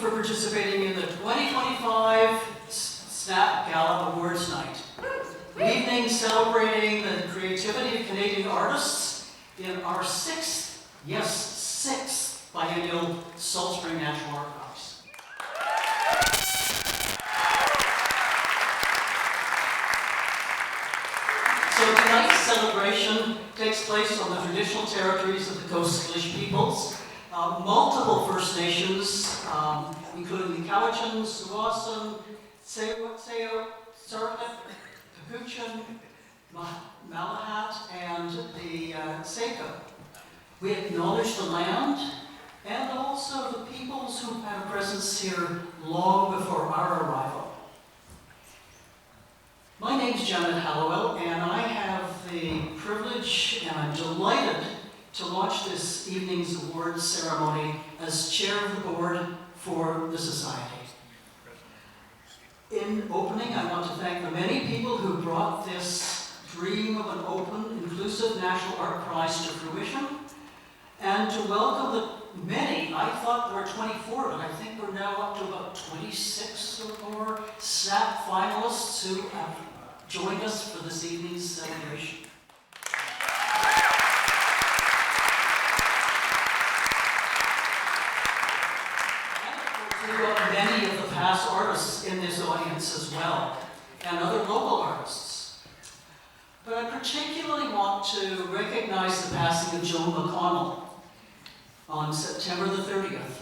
for participating in the 2025 SNAP Gala Awards Night. An evening celebrating the creativity of Canadian artists in our sixth biennial Salt Spring National Archives. So tonight's celebration takes place on the traditional territories of the Coast Salish peoples. Multiple First Nations, including the Cowichan, Tsawwassen, Tseo, Sarlip, Capuchin, Malahat, and the Seiko. We acknowledge the land and also the peoples who had a presence here long before our arrival. My name's Janet Hallowell, and I have the privilege, and I'm delighted to launch this evening's awards ceremony as chair of the board for the Society. In opening, I want to thank the many people who brought this dream of an open, inclusive National Art Prize to fruition, and to welcome the many, I thought there were 24, but I think we're now up to about 26 or more SNAP finalists who have joined us for this evening's celebration. Many of the past artists in this audience as well, and other local artists. But I particularly want to recognize the passing of Joan McConnell on September the 30th.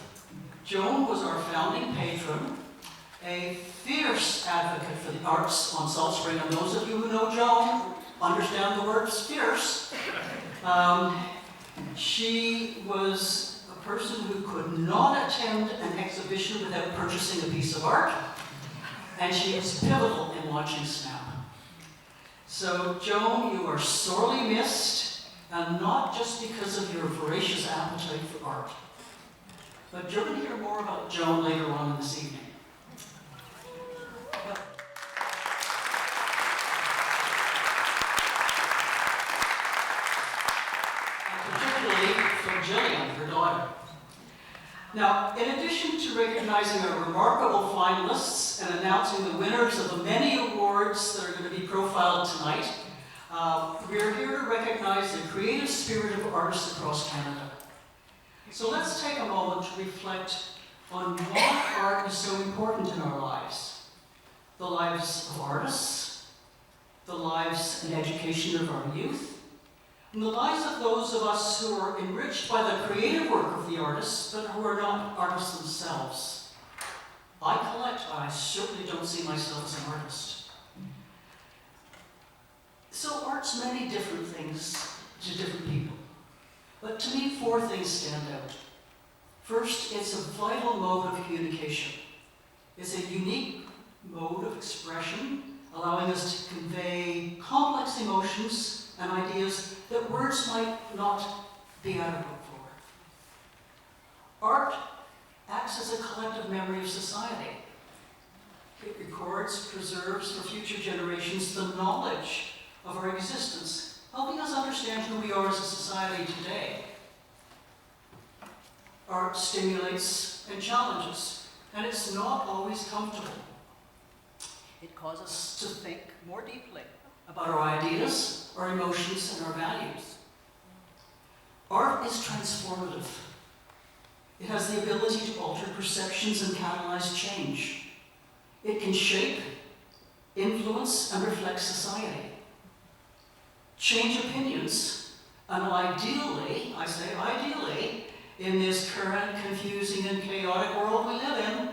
Joan was our founding patron, a fierce advocate for the arts on Salt Spring, and those of you who know Joan understand the word fierce. She was a person who could not attend an exhibition without purchasing a piece of art, and she was pivotal in launching SNAP. So, Joan, you are sorely missed, and not just because of your voracious appetite for art. But you're going to hear more about Joan later on in this evening. Jillian, her daughter. Now, in addition to recognizing our remarkable finalists and announcing the winners of the many awards that are going to be profiled tonight, we are here to recognize the creative spirit of artists across Canada. So let's take a moment to reflect on why art is so important in our lives. The lives of artists, the lives and education of our youth, and the lives of those of us who are enriched by the creative work of the artists, but who are not artists themselves. I collect, but I certainly don't see myself as an artist. So art's many different things to different people. But to me, four things stand out. First, it's a vital mode of communication. It's a unique mode of expression, allowing us to convey complex emotions and ideas that words might not be adequate for. Art acts as a collective memory of society. It records, preserves for future generations the knowledge of our existence, helping us understand who we are as a society today. Art stimulates and challenges, and it's not always comfortable. It causes us to think more deeply about our ideas, our emotions, and our values. Art is transformative. It has the ability to alter perceptions and catalyze change. It can shape, influence, and reflect society. Change opinions, and ideally, I say ideally, in this current confusing and chaotic world we live in,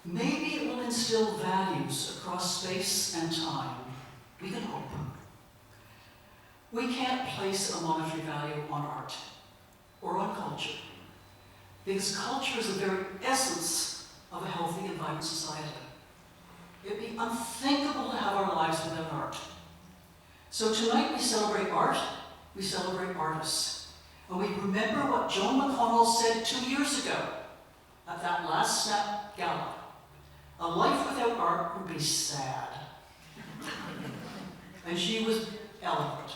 maybe it will instill values across space and time. We can hope. We can't place a monetary value on art or on culture, because culture is the very essence of a healthy and vibrant society. It'd be unthinkable to have our lives without art. So tonight we celebrate art, we celebrate artists, and we remember what Joan McConnell said 2 years ago at that last SNAP Gala. A life without art would be sad. And she was eloquent.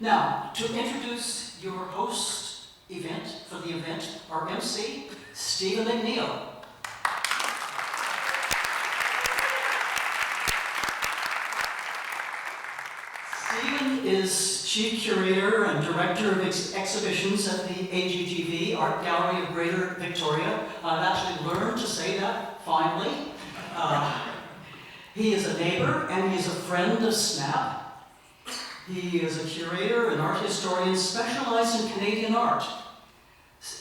Now, to introduce your host for the event, our MC, Stephen McNeil. Chief Curator and Director of Exhibitions at the AGGV, Art Gallery of Greater Victoria. I've actually learned to say that finally. He is a neighbor and he is a friend of SNAP. He is a curator and art historian specialized in Canadian art.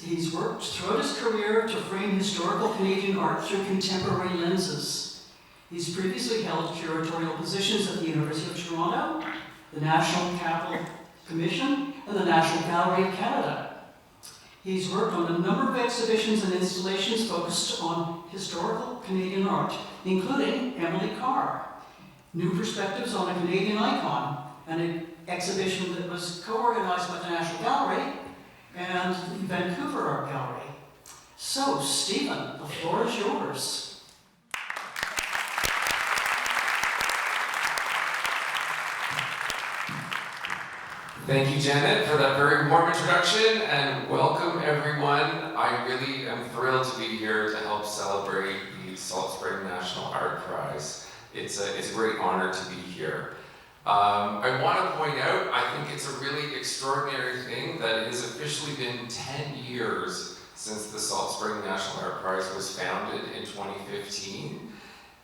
He's worked throughout his career to frame historical Canadian art through contemporary lenses. He's previously held curatorial positions at the University of Toronto, the National Capital Commission, and the National Gallery of Canada. He's worked on a number of exhibitions and installations focused on historical Canadian art, including Emily Carr, New Perspectives on a Canadian Icon, an exhibition that was co-organized by the National Gallery and the Vancouver Art Gallery. So, Stephen, the floor is yours. Thank you, Janet, for that very warm introduction, and welcome everyone. I really am thrilled to be here to help celebrate the Salt Spring National Art Prize. It's a great honor to be here. I want to point out, I think it's a really extraordinary thing that it has officially been 10 years since the Salt Spring National Art Prize was founded in 2015.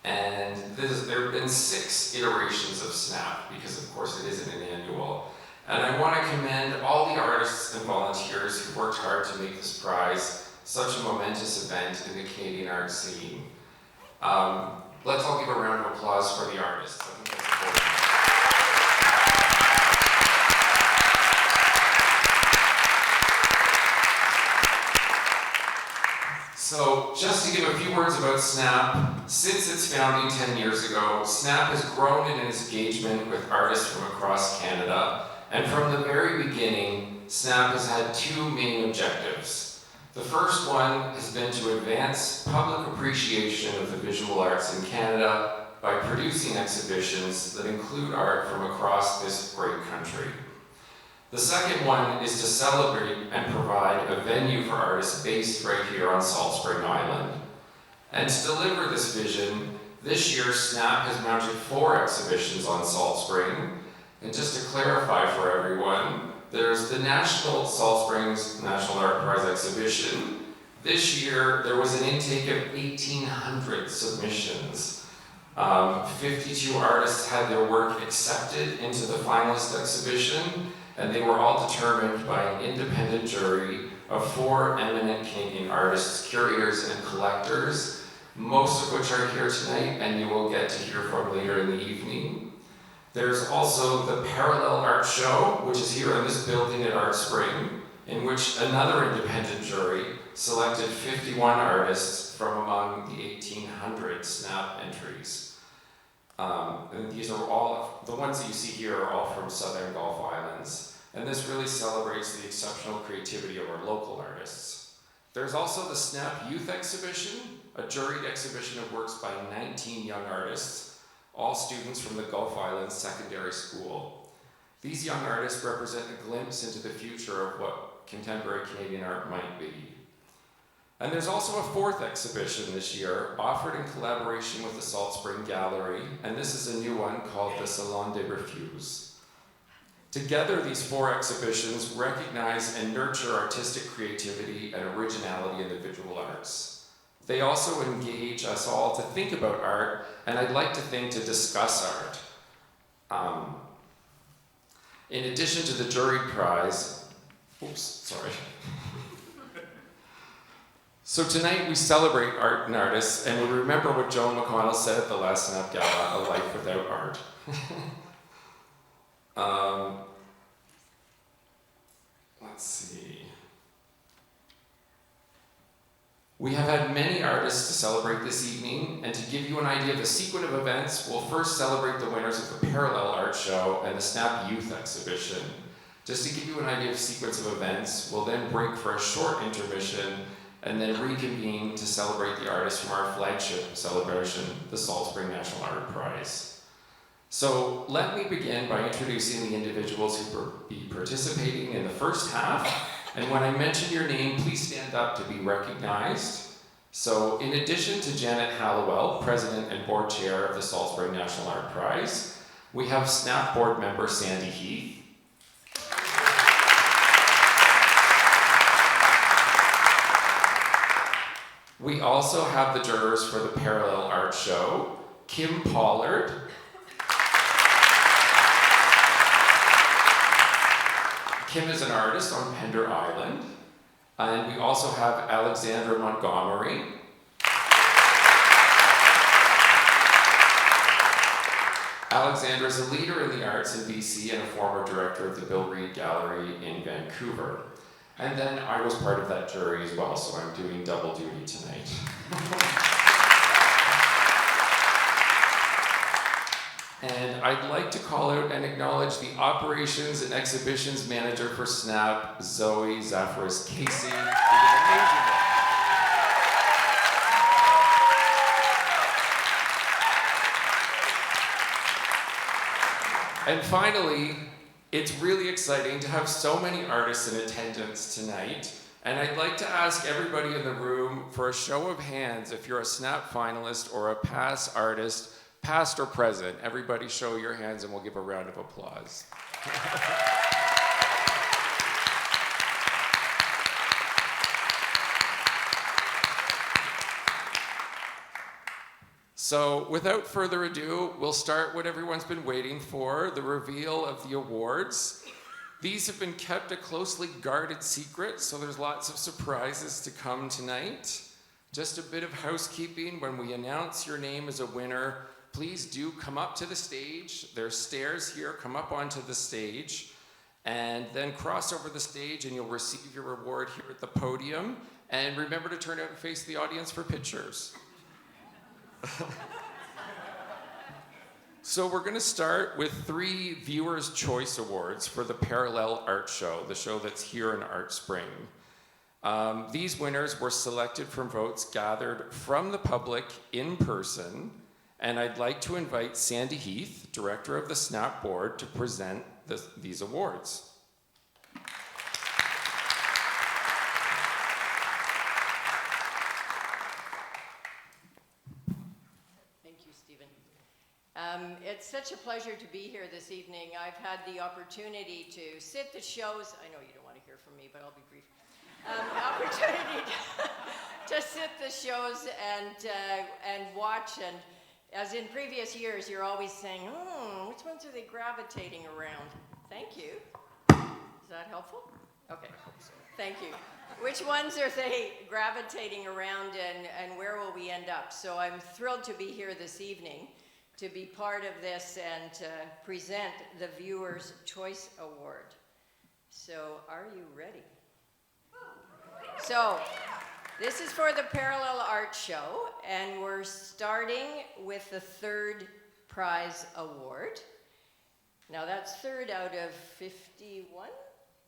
And there have been 6 iterations of SNAP, because of course it isn't an annual. And I want to commend all the artists and volunteers who worked hard to make this prize such a momentous event in the Canadian art scene. Let's all give a round of applause for the artists. I think that's important. So, just to give a few words about SNAP, since its founding 10 years ago, SNAP has grown in its engagement with artists from across Canada. And from the very beginning, SNAP has had 2 main objectives. The first one has been to advance public appreciation of the visual arts in Canada by producing exhibitions that include art from across this great country. The second one is to celebrate and provide a venue for artists based right here on Salt Spring Island. And to deliver this vision, this year SNAP has mounted 4 exhibitions on Salt Spring. And just to clarify for everyone, there's the National Salt Springs National Art Prize exhibition. This year, there was an intake of 1,800 submissions. 52 artists had their work accepted into the finalist exhibition, and they were all determined by an independent jury of 4 eminent Canadian artists, curators, and collectors, most of which are here tonight, and you will get to hear from later in the evening. There's also the Parallel Art Show, which is here in this building at Art Spring, in which another independent jury selected 51 artists from among the 1,800 SNAP entries. And these are all, the ones that you see here are all from Southern Gulf Islands. And this really celebrates the exceptional creativity of our local artists. There's also the SNAP Youth Exhibition, a juried exhibition of works by 19 young artists, all students from the Gulf Islands Secondary School. These young artists represent a glimpse into the future of what contemporary Canadian art might be. And there's also a 4th exhibition this year, offered in collaboration with the Salt Spring Gallery, and this is a new one called the Salon des Refus. Together, these 4 exhibitions recognize and nurture artistic creativity and originality in the visual arts. They also engage us all to think about art, and I'd like to think to discuss art. In addition to the jury prize, So tonight we celebrate art and artists, and we remember what Joan McConnell said at the last SNAP Gala, a life without art. Let's see. We have had many artists to celebrate this evening, and to give you an idea of the sequence of events, we'll first celebrate the winners of the Parallel Art Show and the SNAP Youth Exhibition. Just to give you an idea of the sequence of events, we'll then break for a short intermission and then reconvene to celebrate the artists from our flagship celebration, the Salt Spring National Art Prize. So let me begin by introducing the individuals who will be participating in the first half. And when I mention your name, please stand up to be recognized. So in addition to Janet Hallowell, President and Board Chair of the Salt Spring National Art Prize, we have SNAP Board Member Sandy Heath, We also have the jurors for the Parallel Art Show, Kim Pollard, Kim is an artist on Pender Island, and we also have Alexandra Montgomery. Alexandra is a leader in the arts in BC and a former director of the Bill Reid Gallery in Vancouver. And then I was part of that jury as well, so I'm doing double duty tonight. And I'd like to call out and acknowledge the Operations and Exhibitions Manager for SNAP, Zoe Zafaris Casey. It was amazing work. And finally, it's really exciting to have so many artists in attendance tonight. And I'd like to ask everybody in the room for a show of hands if you're a SNAP finalist or a past artist, past or present. Everybody show your hands and we'll give a round of applause. So without further ado, we'll start what everyone's been waiting for, the reveal of the awards. These have been kept a closely guarded secret, so there's lots of surprises to come tonight. Just a bit of housekeeping: when we announce your name as a winner, please do come up to the stage. There's stairs here, come up onto the stage, and then cross over the stage and you'll receive your reward here at the podium. And remember to turn out and face the audience for pictures. So we're going to start with 3 Viewers' Choice Awards for the Parallel Art Show, the show that's here in Art Spring. These winners were selected from votes gathered from the public in person, and I'd like to invite Sandy Heath, director of the SNAP board, to present these awards. It's such a pleasure to be here this evening. I've had the opportunity to sit the shows. I know you don't want to hear from me, but I'll be brief. Opportunity to sit the shows and watch, and as in previous years, you're always saying, which ones are they gravitating around? Thank you. Is that helpful? Okay, thank you. Which ones are they gravitating around, and where will we end up? So I'm thrilled to be here this evening to be part of this and to present the Viewers' Choice Award. So, are you ready? So, this is for the Parallel Art Show, and we're starting with the 3rd prize award. Now that's 3rd out of 51,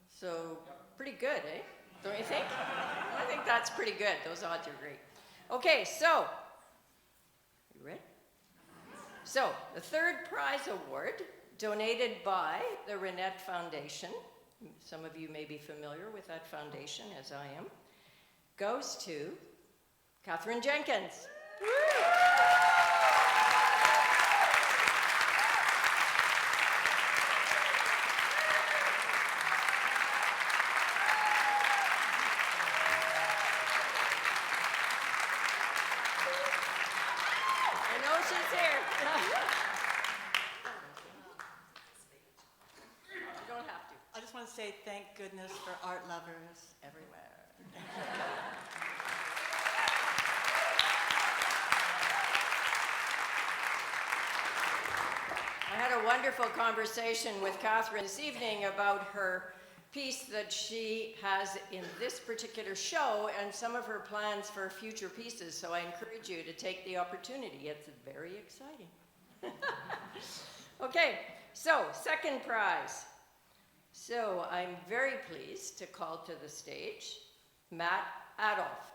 so pretty good, eh? Don't you think? I think that's pretty good. Those odds are great. Okay, so, you ready? So, the 3rd prize award, donated by the Renette Foundation, some of you may be familiar with that foundation, as I am, goes to Catherine Jenkins. Woo! I know she's here. You don't have to. I just want to say thank goodness for art lovers everywhere. I had a wonderful conversation with Catherine this evening about her piece that she has in this particular show and some of her plans for future pieces, so I encourage you to take the opportunity. It's very exciting. Okay, so 2nd prize. So I'm very pleased to call to the stage Matt Adolph.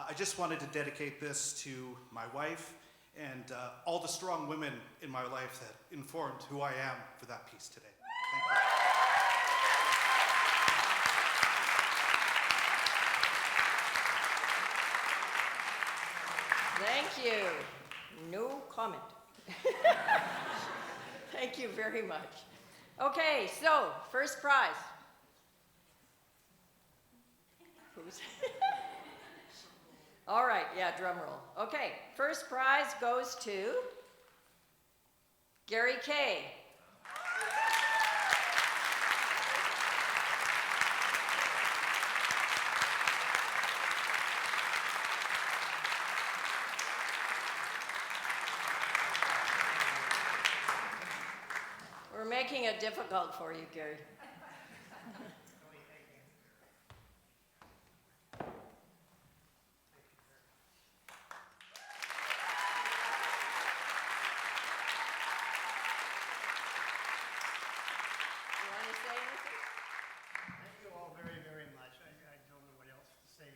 I just wanted to dedicate this to my wife and all the strong women in my life that informed who I am for that piece today. Thank you. Thank you. No comment. Thank you very much. Okay, so first prize. Who's? All right, yeah, drum roll. Okay, first prize goes to Gary Kay. We're making it difficult for you, Gary. You want to say anything? Thank you all very, very much. I don't know what else to say.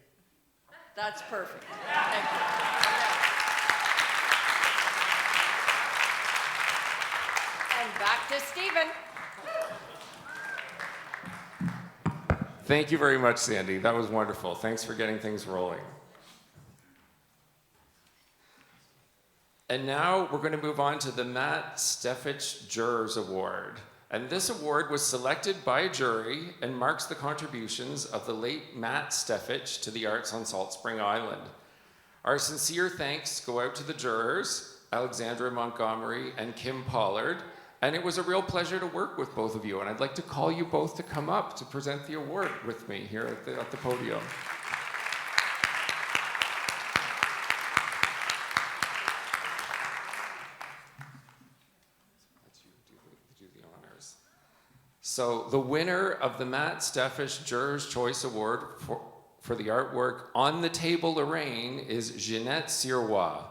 That's perfect. Thank you. And back to Stephen. Thank you very much, Sandy. That was wonderful. Thanks for getting things rolling. And now we're going to move on to the Matt Steffich Jurors Award. And this award was selected by a jury and marks the contributions of the late Matt Steffich to the arts on Salt Spring Island. Our sincere thanks go out to the jurors, Alexandra Montgomery and Kim Pollard, and it was a real pleasure to work with both of you. And I'd like to call you both to come up to present the award with me here at the podium. Do the honors. So the winner of the Matt Steffich Jurors' Choice Award for the artwork On the Table Lorraine is Jeanette Sirois.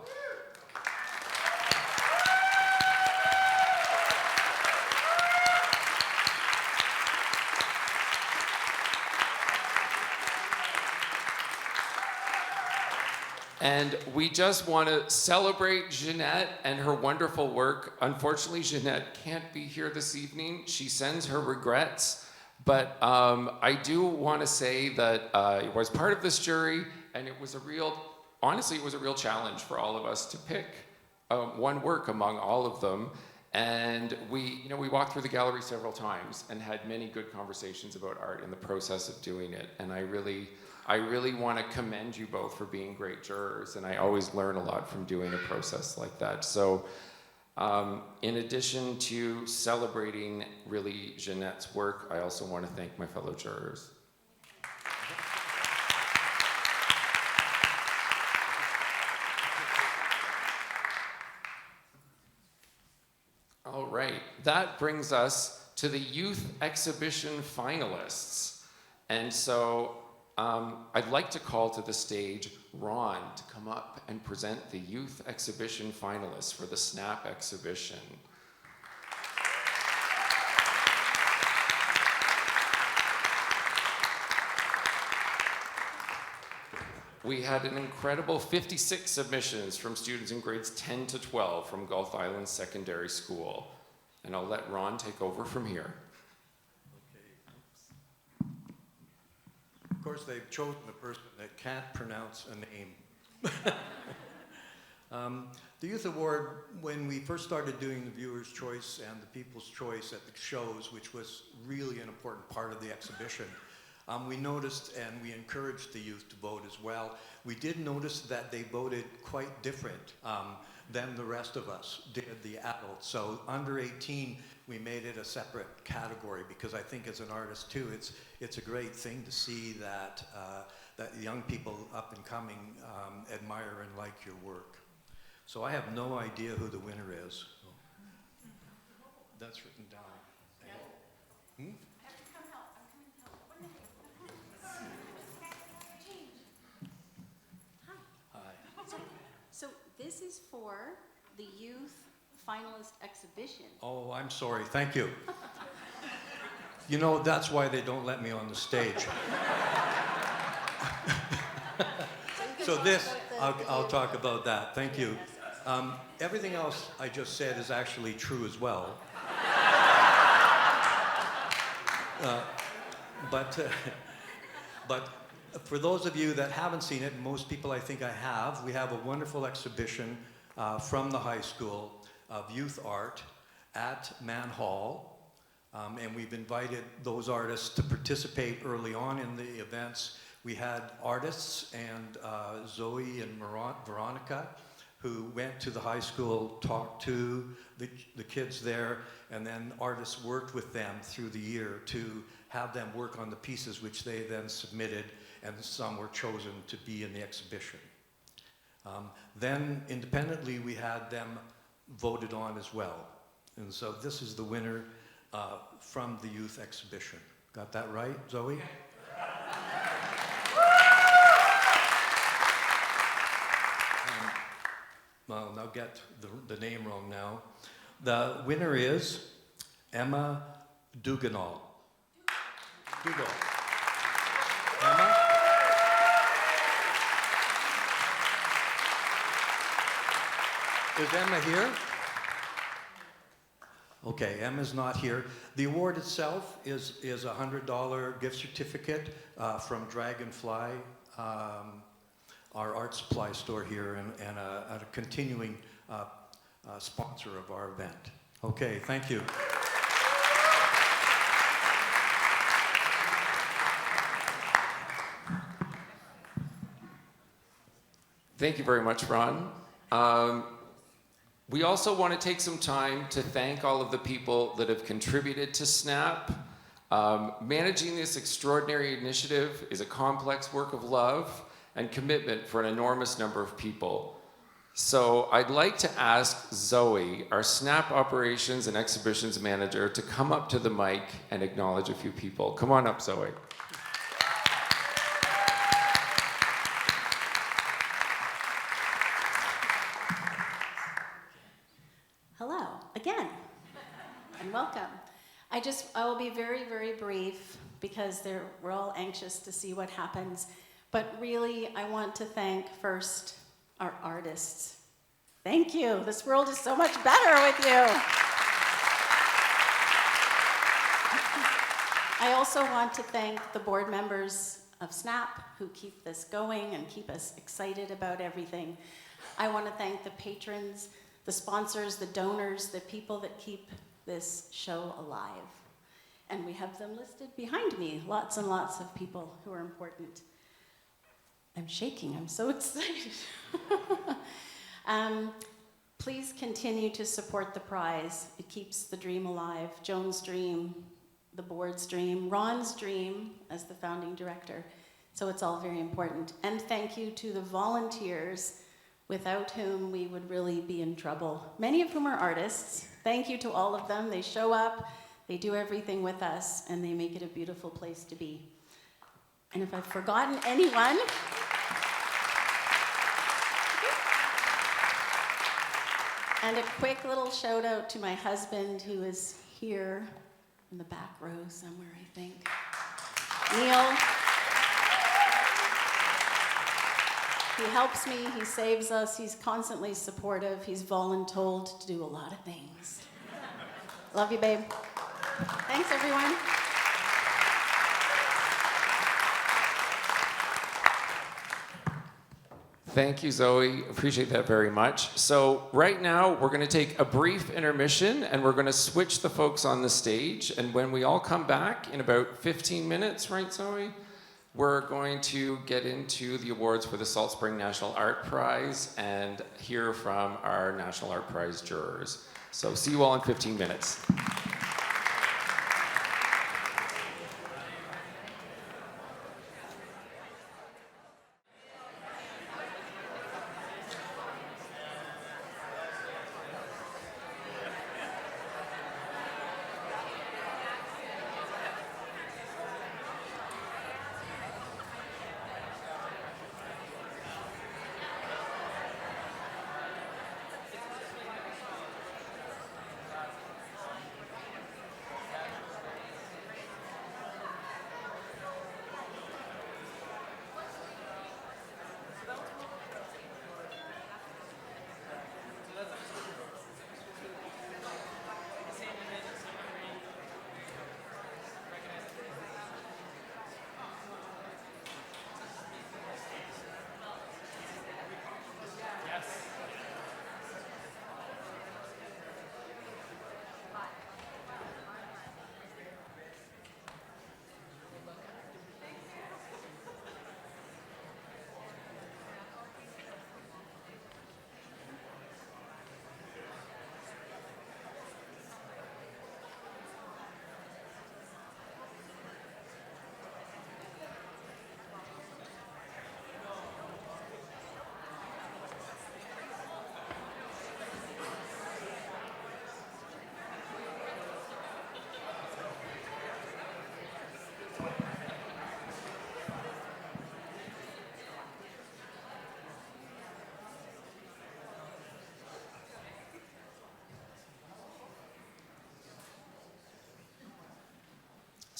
And we just want to celebrate Jeanette and her wonderful work. Unfortunately, Jeanette can't be here this evening. She sends her regrets. But I do want to say that I was part of this jury, and it was honestly, it was a real challenge for all of us to pick one work among all of them. And we walked through the gallery several times and had many good conversations about art in the process of doing it. And I really want to commend you both for being great jurors, and I always learn a lot from doing a process like that. So in addition to celebrating really Jeanette's work, I also want to thank my fellow jurors. All right, that brings us to the youth exhibition finalists. And so I'd like to call to the stage Ron to come up and present the youth exhibition finalists for the SNAP exhibition. We had an incredible 56 submissions from students in grades 10 to 12 from Gulf Island Secondary School. And I'll let Ron take over from here. Of course, they've chosen a person that can't pronounce a name. The Youth Award, when we first started doing the Viewer's Choice and the People's Choice at the shows, which was really an important part of the exhibition, we noticed, and we encouraged the youth to vote as well. We did notice that they voted quite different than the rest of us did, the adults. So under 18, we made it a separate category because I think as an artist too, it's a great thing to see that that young people up and coming admire and like your work. So I have no idea who the winner is. That's written down. Hmm? So this is for the youth finalist exhibition. Oh, I'm sorry. Thank you. You know, that's why they don't let me on the stage. So this, I'll talk about that. Thank you. Everything else I just said is actually true as well. But For those of you that haven't seen it, and most people I think I have, we have a wonderful exhibition from the high school of youth art at Mann Hall. And we've invited those artists to participate early on in the events. We had artists and Zoe and Veronica who went to the high school, talked to the kids there, and then artists worked with them through the year to have them work on the pieces which they then submitted, and some were chosen to be in the exhibition. Then independently we had them voted on as well. And so this is the winner from the youth exhibition. Got that right, Zoe? Well, I'll get the name wrong now. The winner is Emma Duganol. Dugal. Emma? Is Emma here? Okay, Emma's not here. The award itself is a $100 gift certificate from Dragonfly, our art supply store here, and a continuing sponsor of our event. Okay, thank you. Thank you very much, Ron. We also want to take some time to thank all of the people that have contributed to SNAP. Managing this extraordinary initiative is a complex work of love and commitment for an enormous number of people. So I'd like to ask Zoe, our SNAP Operations and Exhibitions Manager, to come up to the mic and acknowledge a few people. Come on up, Zoe. Hello, again, and welcome. I will be very, very brief because we're all anxious to see what happens. But really, I want to thank first our artists. Thank you. This world is so much better with you. I also want to thank the board members of SNAP who keep this going and keep us excited about everything. I want to thank the patrons, the sponsors, the donors, the people that keep this show alive. And we have them listed behind me, lots and lots of people who are important. I'm shaking, I'm so excited. Please continue to support the prize. It keeps the dream alive. Joan's dream, the board's dream, Ron's dream as the founding director. So it's all very important. And thank you to the volunteers without whom we would really be in trouble. Many of whom are artists. Thank you to all of them. They show up, they do everything with us, and they make it a beautiful place to be. And if I've forgotten anyone, and a quick little shout out to my husband who is here in the back row somewhere, I think. Neil. He helps me, he saves us, he's constantly supportive, he's voluntold to do a lot of things. Love you, babe. Thanks, everyone. Thank you, Zoe. Appreciate that very much. So right now, we're going to take a brief intermission, and we're going to switch the folks on the stage. And when we all come back in about 15 minutes, right, Zoe? We're going to get into the awards for the Salt Spring National Art Prize and hear from our National Art Prize jurors. So see you all in 15 minutes.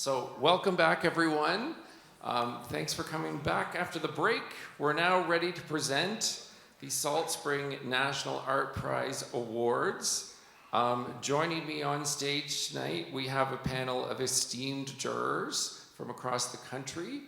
So welcome back, everyone. Thanks for coming back after the break. We're now ready to present the Salt Spring National Art Prize Awards. Joining me on stage tonight, we have a panel of esteemed jurors from across the country,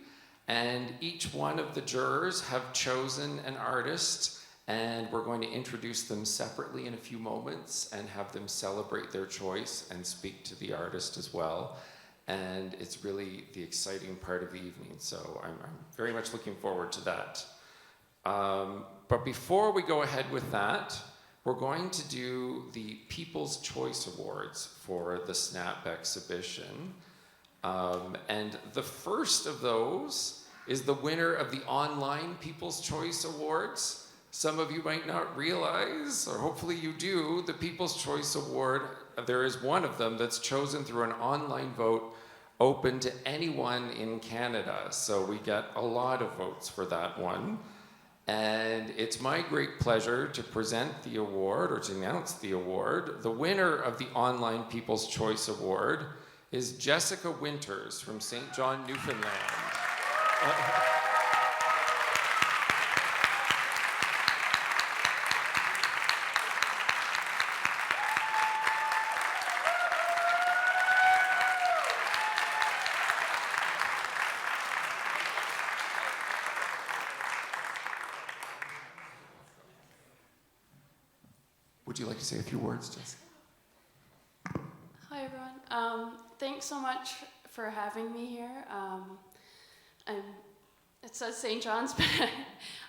and each one of the jurors have chosen an artist, and we're going to introduce them separately in a few moments and have them celebrate their choice and speak to the artist as well. And it's really the exciting part of the evening, so I'm very much looking forward to that. But before we go ahead with that, we're going to do the People's Choice Awards for the SNAP exhibition. And the first of those is the winner of the online People's Choice Awards. Some of you might not realize, or hopefully you do, the People's Choice Award, there is one of them that's chosen through an online vote open to anyone in Canada. So we get a lot of votes for that one. And it's my great pleasure to present the award, or to announce the award. The winner of the Online People's Choice Award is Jessica Winters from St. John, Newfoundland. Would you like to say a few words, Jessica? Hi, everyone. Thanks so much for having me here. It says St. John's, but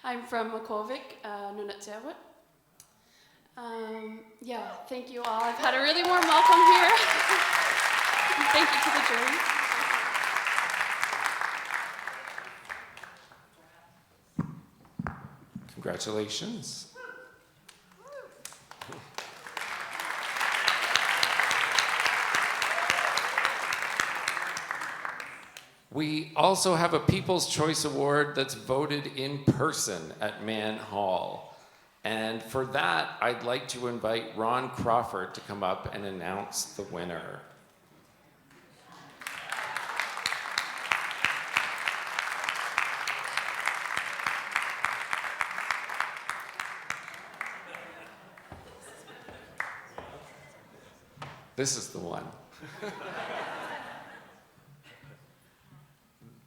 I'm from Makovic, Nunatsiavut. Yeah, thank you all. I've had a really warm welcome here. Thank you to the jury. Congratulations. We also have a People's Choice Award that's voted in person at Mann Hall. And for that, I'd like to invite Ron Crawford to come up and announce the winner. This is the one.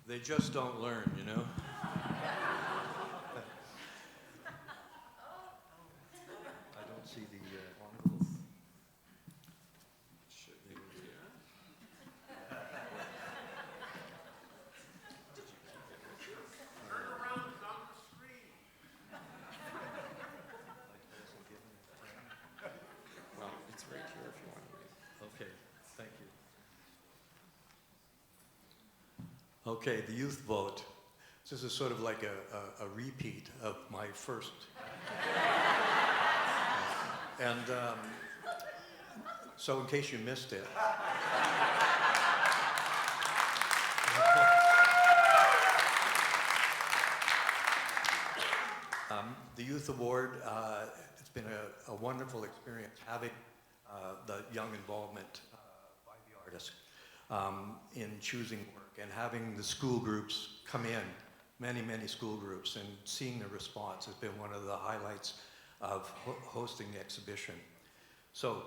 They just don't learn, you know? I don't see the little... Should be here. Turn around, it's on the screen. Well, it's right here if you want to read. Okay, thank you. Okay, the youth vote. This is sort of like a repeat of my first. And so in case you missed it. The Youth Award, it's been a wonderful experience having the young involvement by the artist in choosing work and having the school groups come in, many school groups, and seeing the response has been one of the highlights of hosting the exhibition. So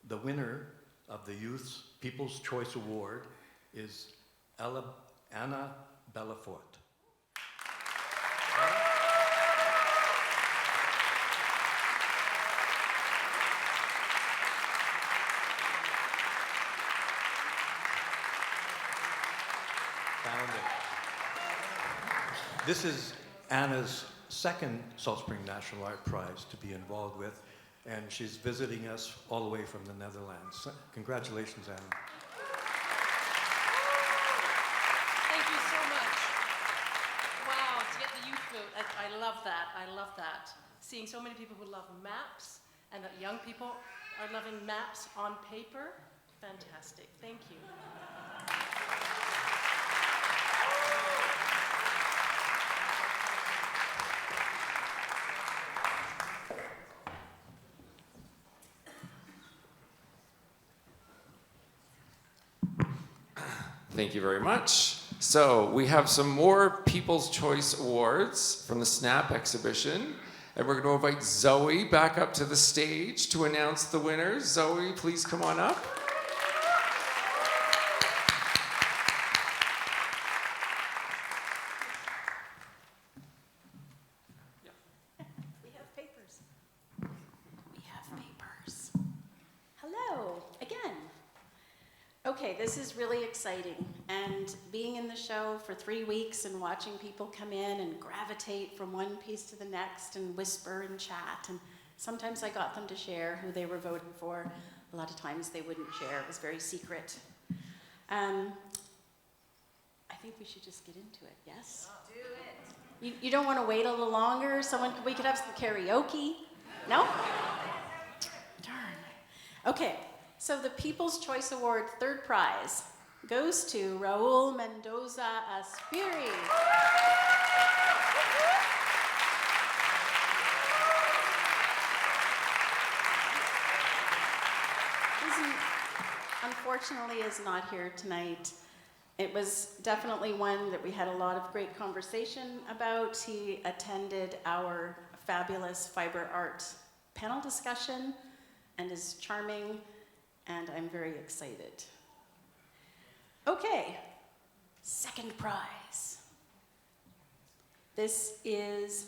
the winner of the Youth's People's Choice Award is Anna Belafort. This is Anna's second Salt Spring National Art Prize to be involved with, and she's visiting us all the way from the Netherlands. Congratulations, Anna. Thank you so much. Wow, to get the youth vote, I love that. I love that. Seeing so many people who love maps, and that young people are loving maps on paper. Fantastic. Thank you. Thank you very much. So we have some more People's Choice Awards from the SNAP exhibition. And we're going to invite Zoe back up to the stage to announce the winners. Zoe, please come on up. We have papers. We have papers. Hello, again. Okay, this is really exciting. And being in the show for 3 weeks and watching people come in and gravitate from one piece to the next and whisper and chat. And sometimes I got them to share who they were voting for. A lot of times they wouldn't share. It was very secret. I think we should just get into it, yes? Do it. You don't want to wait a little longer? We could have some karaoke? No? Darn. Okay, so the People's Choice Award third prize goes to Raul Mendoza Aspiri. Unfortunately is not here tonight. It was definitely one that we had a lot of great conversation about. He attended our fabulous fiber art panel discussion and is charming, and I'm very excited. Okay, second prize. This is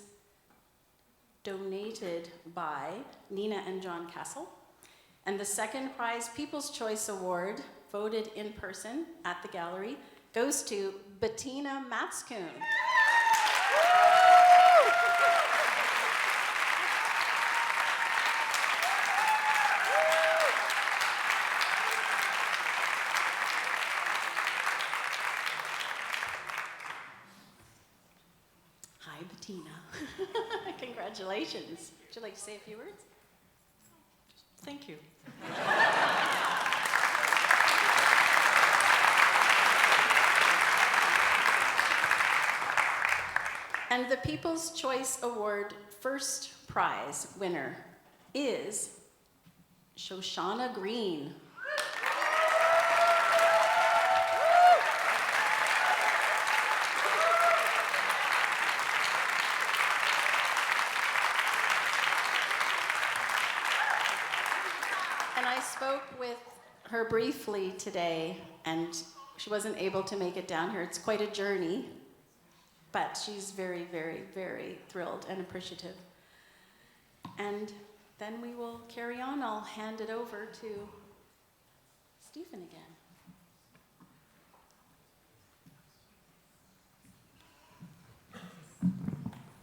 donated by Nina and John Castle. And the second prize, People's Choice Award, voted in person at the gallery, goes to Bettina Matskoon. Hi, Bettina. Congratulations. Would you like to say a few words? Thank you. And the People's Choice Award first prize winner is Shoshana Green. And I spoke with her briefly today, and she wasn't able to make it down here. It's quite a journey, but she's very, very, very thrilled and appreciative. And then we will carry on. I'll hand it over to Stephen again.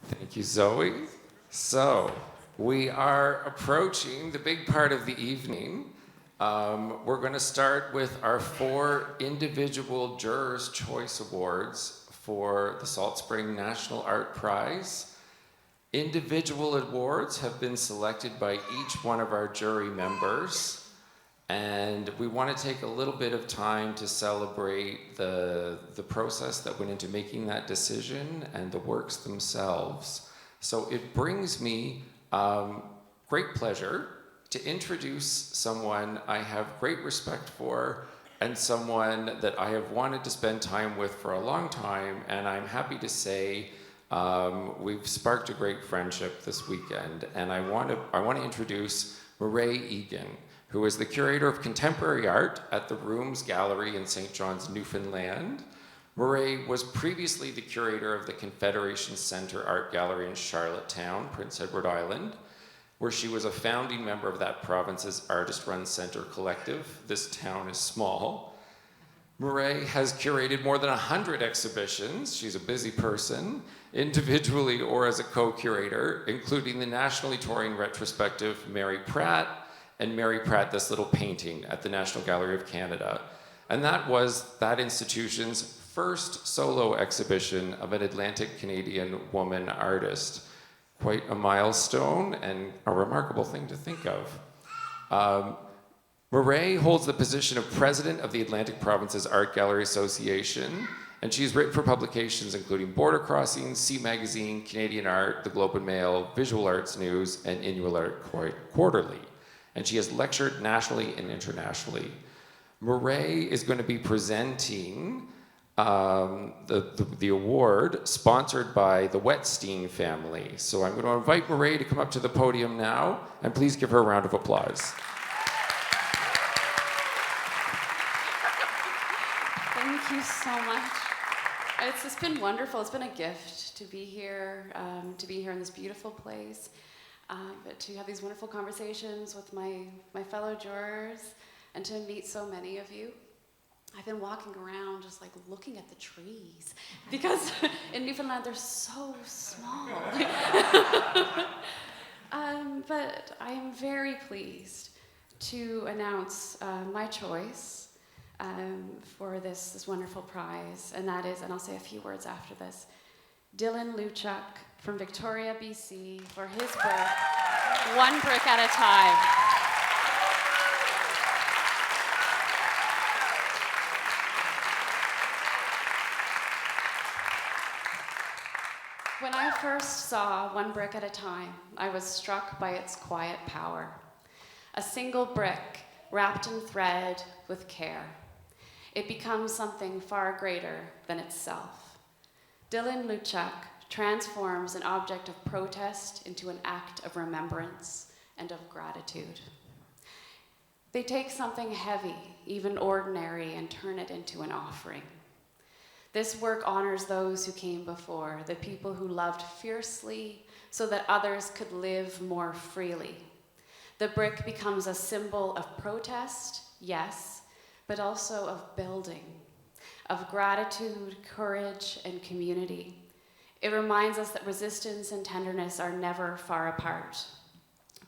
Thank you, Zoe. So, we are approaching the big part of the evening. We're going to start with our 4 individual Jurors' Choice Awards for the Salt Spring National Art Prize. Individual awards have been selected by each one of our jury members, and we want to take a little bit of time to celebrate the process that went into making that decision and the works themselves. So it brings me great pleasure to introduce someone I have great respect for and someone that I have wanted to spend time with for a long time, and I'm happy to say we've sparked a great friendship this weekend. And I want to introduce Murray Egan, who is the curator of contemporary art at the Rooms Gallery in St. John's, Newfoundland. Murray was previously the curator of the Confederation Centre Art Gallery in Charlottetown, Prince Edward Island, where she was a founding member of that province's artist-run centre collective. This town is small. Murray has curated more than 100 exhibitions. She's a busy person, individually or as a co-curator, including the nationally touring retrospective Mary Pratt and Mary Pratt, This Little Painting at the National Gallery of Canada. And that was that institution's first solo exhibition of an Atlantic Canadian woman artist. Quite a milestone and a remarkable thing to think of. Murray holds the position of president of the Atlantic Provinces Art Gallery Association, and she's written for publications including Border Crossings, Sea Magazine, Canadian Art, The Globe and Mail, Visual Arts News, and Inuit Art Quarterly. And she has lectured nationally and internationally. Murray is going to be presenting the award sponsored by the Wetstein family. So I'm going to invite Murray to come up to the podium now, and please give her a round of applause. Thank you so much. It's just been wonderful. It's been a gift to be here in this beautiful place, but to have these wonderful conversations with my fellow jurors, and to meet so many of you. I've been walking around just like looking at the trees, because in Newfoundland they're so small. But I am very pleased to announce my choice for this wonderful prize, and that is, and I'll say a few words after this, Dylan Luchuk from Victoria, BC, for his book, One Brick at a Time. When I first saw One Brick at a Time, I was struck by its quiet power. A single brick wrapped in thread with care. It becomes something far greater than itself. Dylan Luchuk transforms an object of protest into an act of remembrance and of gratitude. They take something heavy, even ordinary, and turn it into an offering. This work honors those who came before, the people who loved fiercely so that others could live more freely. The brick becomes a symbol of protest, yes, but also of building, of gratitude, courage, and community. It reminds us that resistance and tenderness are never far apart.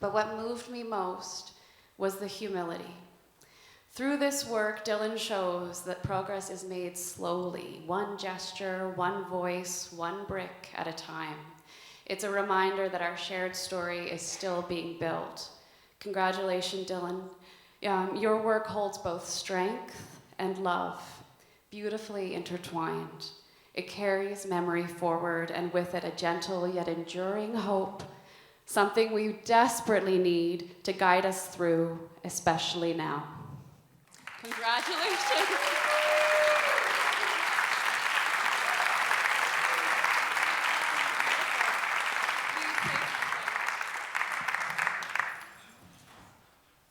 But what moved me most was the humility. Through this work, Dylan shows that progress is made slowly, one gesture, one voice, one brick at a time. It's a reminder that our shared story is still being built. Congratulations, Dylan. Your work holds both strength and love, beautifully intertwined. It carries memory forward, and with it a gentle yet enduring hope, something we desperately need to guide us through, especially now. Congratulations.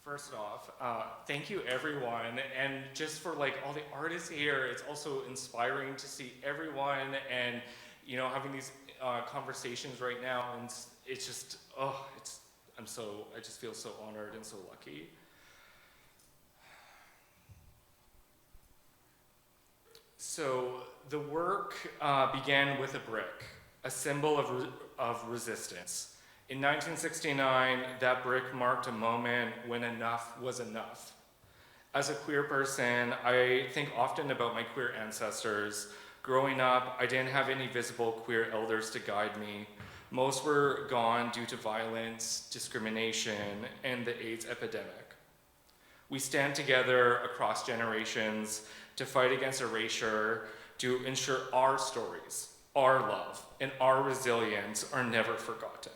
First off, thank you everyone, and just for like all the artists here, it's also inspiring to see everyone and having these conversations right now, and it's just I just feel so honored and so lucky. So the work began with a brick, a symbol of resistance. In 1969, that brick marked a moment when enough was enough. As a queer person, I think often about my queer ancestors. Growing up, I didn't have any visible queer elders to guide me. Most were gone due to violence, discrimination, and the AIDS epidemic. We stand together across generations to fight against erasure, to ensure our stories, our love, and our resilience are never forgotten.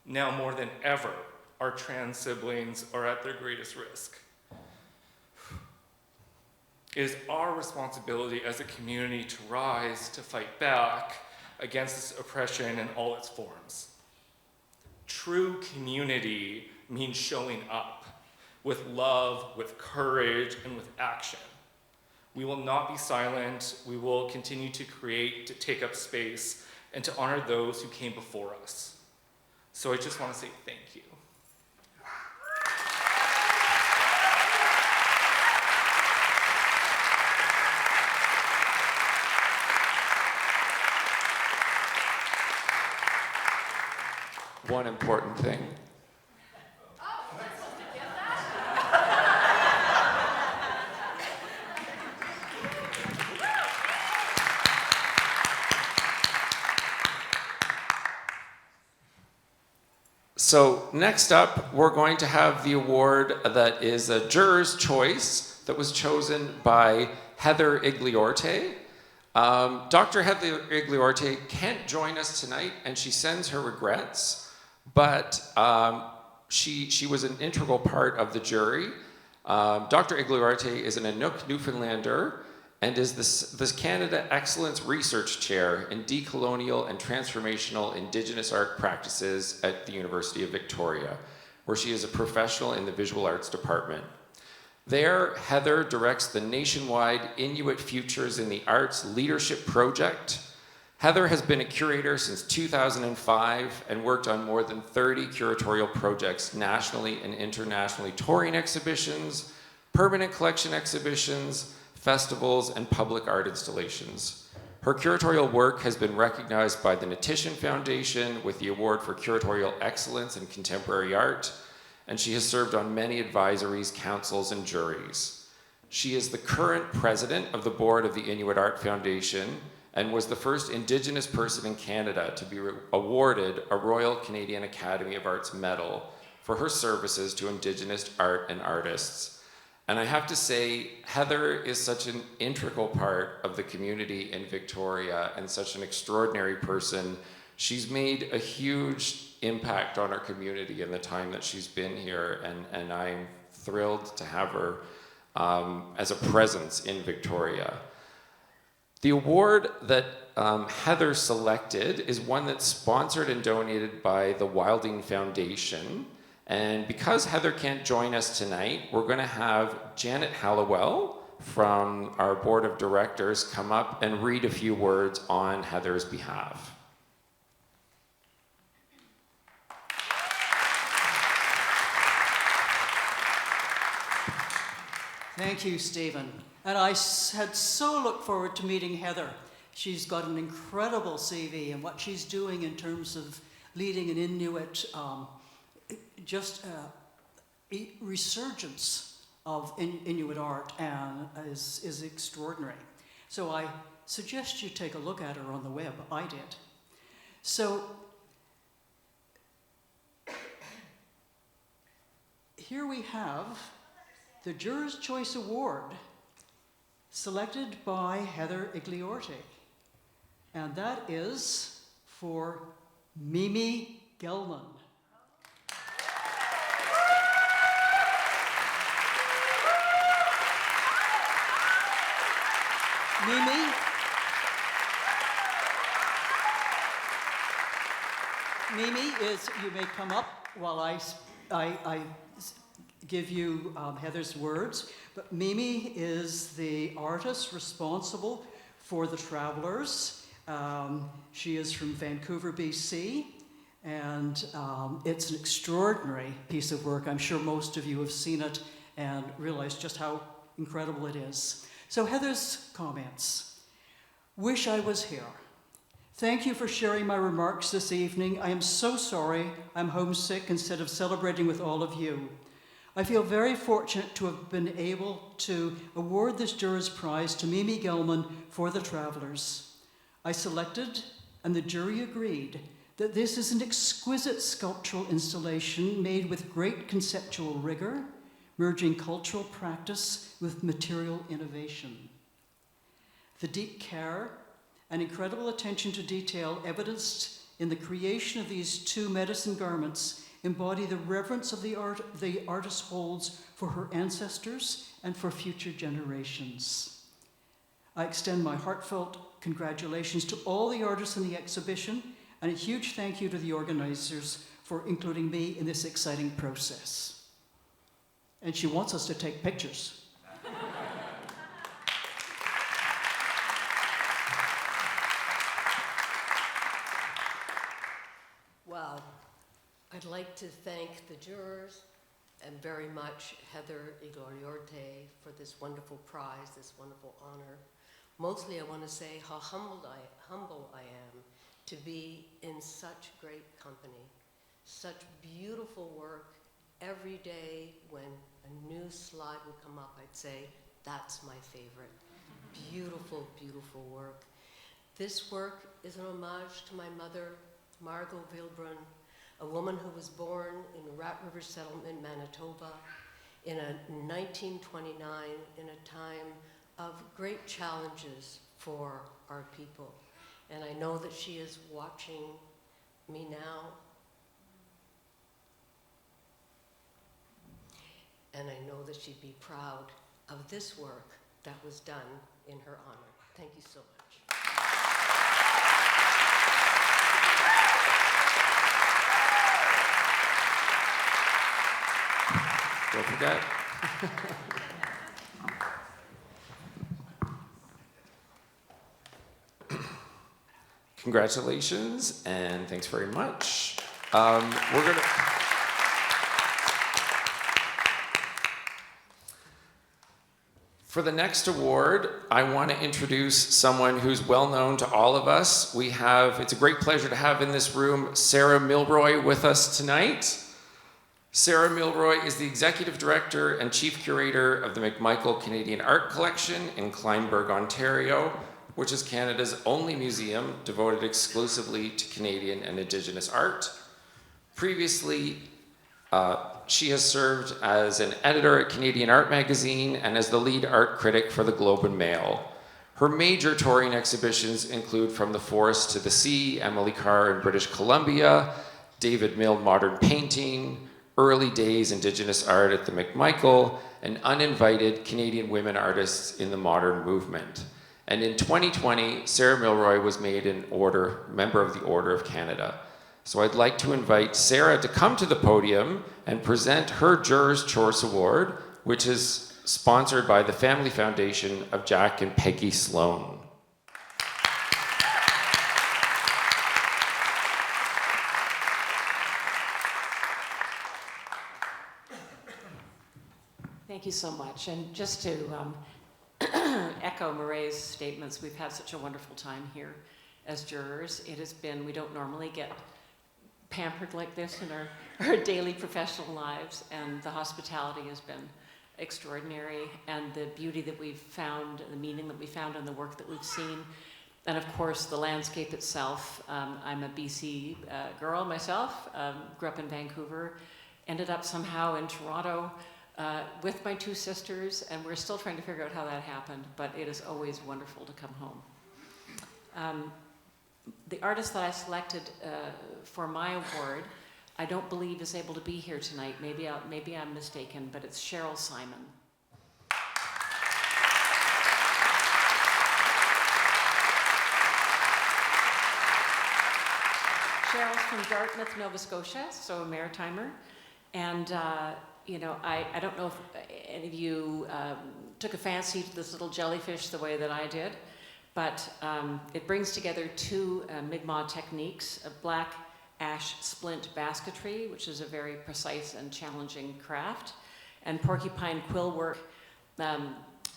Now more than ever, our trans siblings are at their greatest risk. It is our responsibility as a community to rise, to fight back against this oppression in all its forms. True community means showing up with love, with courage, and with action. We will not be silent. We will continue to create, to take up space, and to honor those who came before us. So I just want to say thank you. One important thing. So next up, we're going to have the award that is a juror's choice that was chosen by Heather Igliorte. Dr. Heather Igliorte can't join us tonight, and she sends her regrets, but she was an integral part of the jury. Dr. Igliarte is an Inuk Newfoundlander and is the Canada Excellence Research Chair in Decolonial and Transformational Indigenous Art Practices at the University of Victoria, where she is a professional in the Visual Arts Department. There, Heather directs the nationwide Inuit Futures in the Arts Leadership Project. Heather has been a curator since 2005 and worked on more than 30 curatorial projects nationally and internationally, touring exhibitions, permanent collection exhibitions, festivals, and public art installations. Her curatorial work has been recognized by the Natition Foundation with the Award for Curatorial Excellence in Contemporary Art, and she has served on many advisories, councils, and juries. She is the current president of the board of the Inuit Art Foundation and was the first Indigenous person in Canada to be awarded a Royal Canadian Academy of Arts Medal for her services to Indigenous art and artists. And I have to say, Heather is such an integral part of the community in Victoria and such an extraordinary person. She's made a huge impact on our community in the time that she's been here, and I'm thrilled to have her as a presence in Victoria. The award that Heather selected is one that's sponsored and donated by the Wilding Foundation. And because Heather can't join us tonight, we're going to have Janet Hallowell from our board of directors come up and read a few words on Heather's behalf. Thank you, Stephen. And I had so looked forward to meeting Heather. She's got an incredible CV and what she's doing in terms of leading an Inuit resurgence of Inuit art and is extraordinary. So I suggest you take a look at her on the web. I did. So here we have the Jurors' Choice Award selected by Heather Igliorte, and that is for Mimi Gelman. Mimi is, you may come up while I give you Heather's words, but Mimi is the artist responsible for the Travelers. She is from Vancouver, BC, and it's an extraordinary piece of work. I'm sure most of you have seen it and realize just how incredible it is. So Heather's comments. Wish I was here. Thank you for sharing my remarks this evening. I am so sorry I'm homesick instead of celebrating with all of you. I feel very fortunate to have been able to award this Jurors' Prize to Mimi Gelman for the Travelers. I selected, and the jury agreed, that this is an exquisite sculptural installation made with great conceptual rigor, merging cultural practice with material innovation. The deep care and incredible attention to detail evidenced in the creation of these two medicine garments embody the reverence of the artist holds for her ancestors and for future generations. I extend my heartfelt congratulations to all the artists in the exhibition, and a huge thank you to the organizers for including me in this exciting process. And she wants us to take pictures. Wow. I'd like to thank the jurors and very much Heather Igliorte for this wonderful prize, this wonderful honor. Mostly I want to say how humble I am to be in such great company, such beautiful work. Every day when a new slide would come up, I'd say, that's my favorite. Beautiful, beautiful work. This work is an homage to my mother, Margot Vilbrun, a woman who was born in Rat River Settlement, Manitoba, in 1929, in a time of great challenges for our people. And I know that she is watching me now. and I know that she'd be proud of this work that was done in her honor. Thank you so much. Don't forget. Congratulations, and thanks very much. We're gonna... For the next award, I want to introduce someone who's well known to all of us. It's a great pleasure to have in this room Sarah Milroy with us tonight. Sarah Milroy is the Executive Director and Chief Curator of the McMichael Canadian Art Collection in Kleinburg, Ontario, which is Canada's only museum devoted exclusively to Canadian and Indigenous art. Previously, she has served as an editor at Canadian Art Magazine and as the lead art critic for the Globe and Mail. Her major touring exhibitions include From the Forest to the Sea, Emily Carr in British Columbia, David Mill Modern Painting, Early Days Indigenous Art at the McMichael, and Uninvited Canadian Women Artists in the Modern Movement. And in 2020, Sarah Milroy was made an member of the Order of Canada. So I'd like to invite Sarah to come to the podium and present her Juror's Choice Award, which is sponsored by the Family Foundation of Jack and Peggy Sloan. Thank you so much. And just to echo Marae's statements, we've had such a wonderful time here as jurors. It has been, we don't normally get pampered like this in our daily professional lives, and the hospitality has been extraordinary, and the beauty that we've found, the meaning that we found in the work that we've seen, and of course the landscape itself. I'm a BC girl myself, grew up in Vancouver, ended up somehow in Toronto with my two sisters, and we're still trying to figure out how that happened, but it is always wonderful to come home. The artist that I selected for my award, I don't believe is able to be here tonight. Maybe I'm mistaken, but it's Cheryl Simon. Cheryl's from Dartmouth, Nova Scotia, so a maritimer. And you know, I don't know if any of you took a fancy to this little jellyfish the way that I did, but it brings together two Mi'kmaq techniques, a black ash splint basketry, which is a very precise and challenging craft, and porcupine quill work.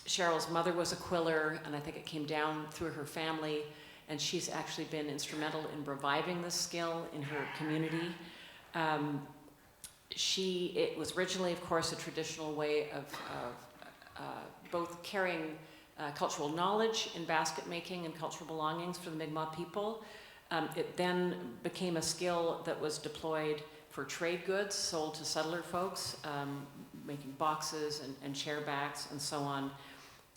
Cheryl's mother was a quiller, and I think it came down through her family, and she's actually been instrumental in reviving this skill in her community. It was originally, of course, a traditional way of both carrying cultural knowledge in basket making and cultural belongings for the Mi'kmaq people. It then became a skill that was deployed for trade goods sold to settler folks, making boxes and chair backs and so on.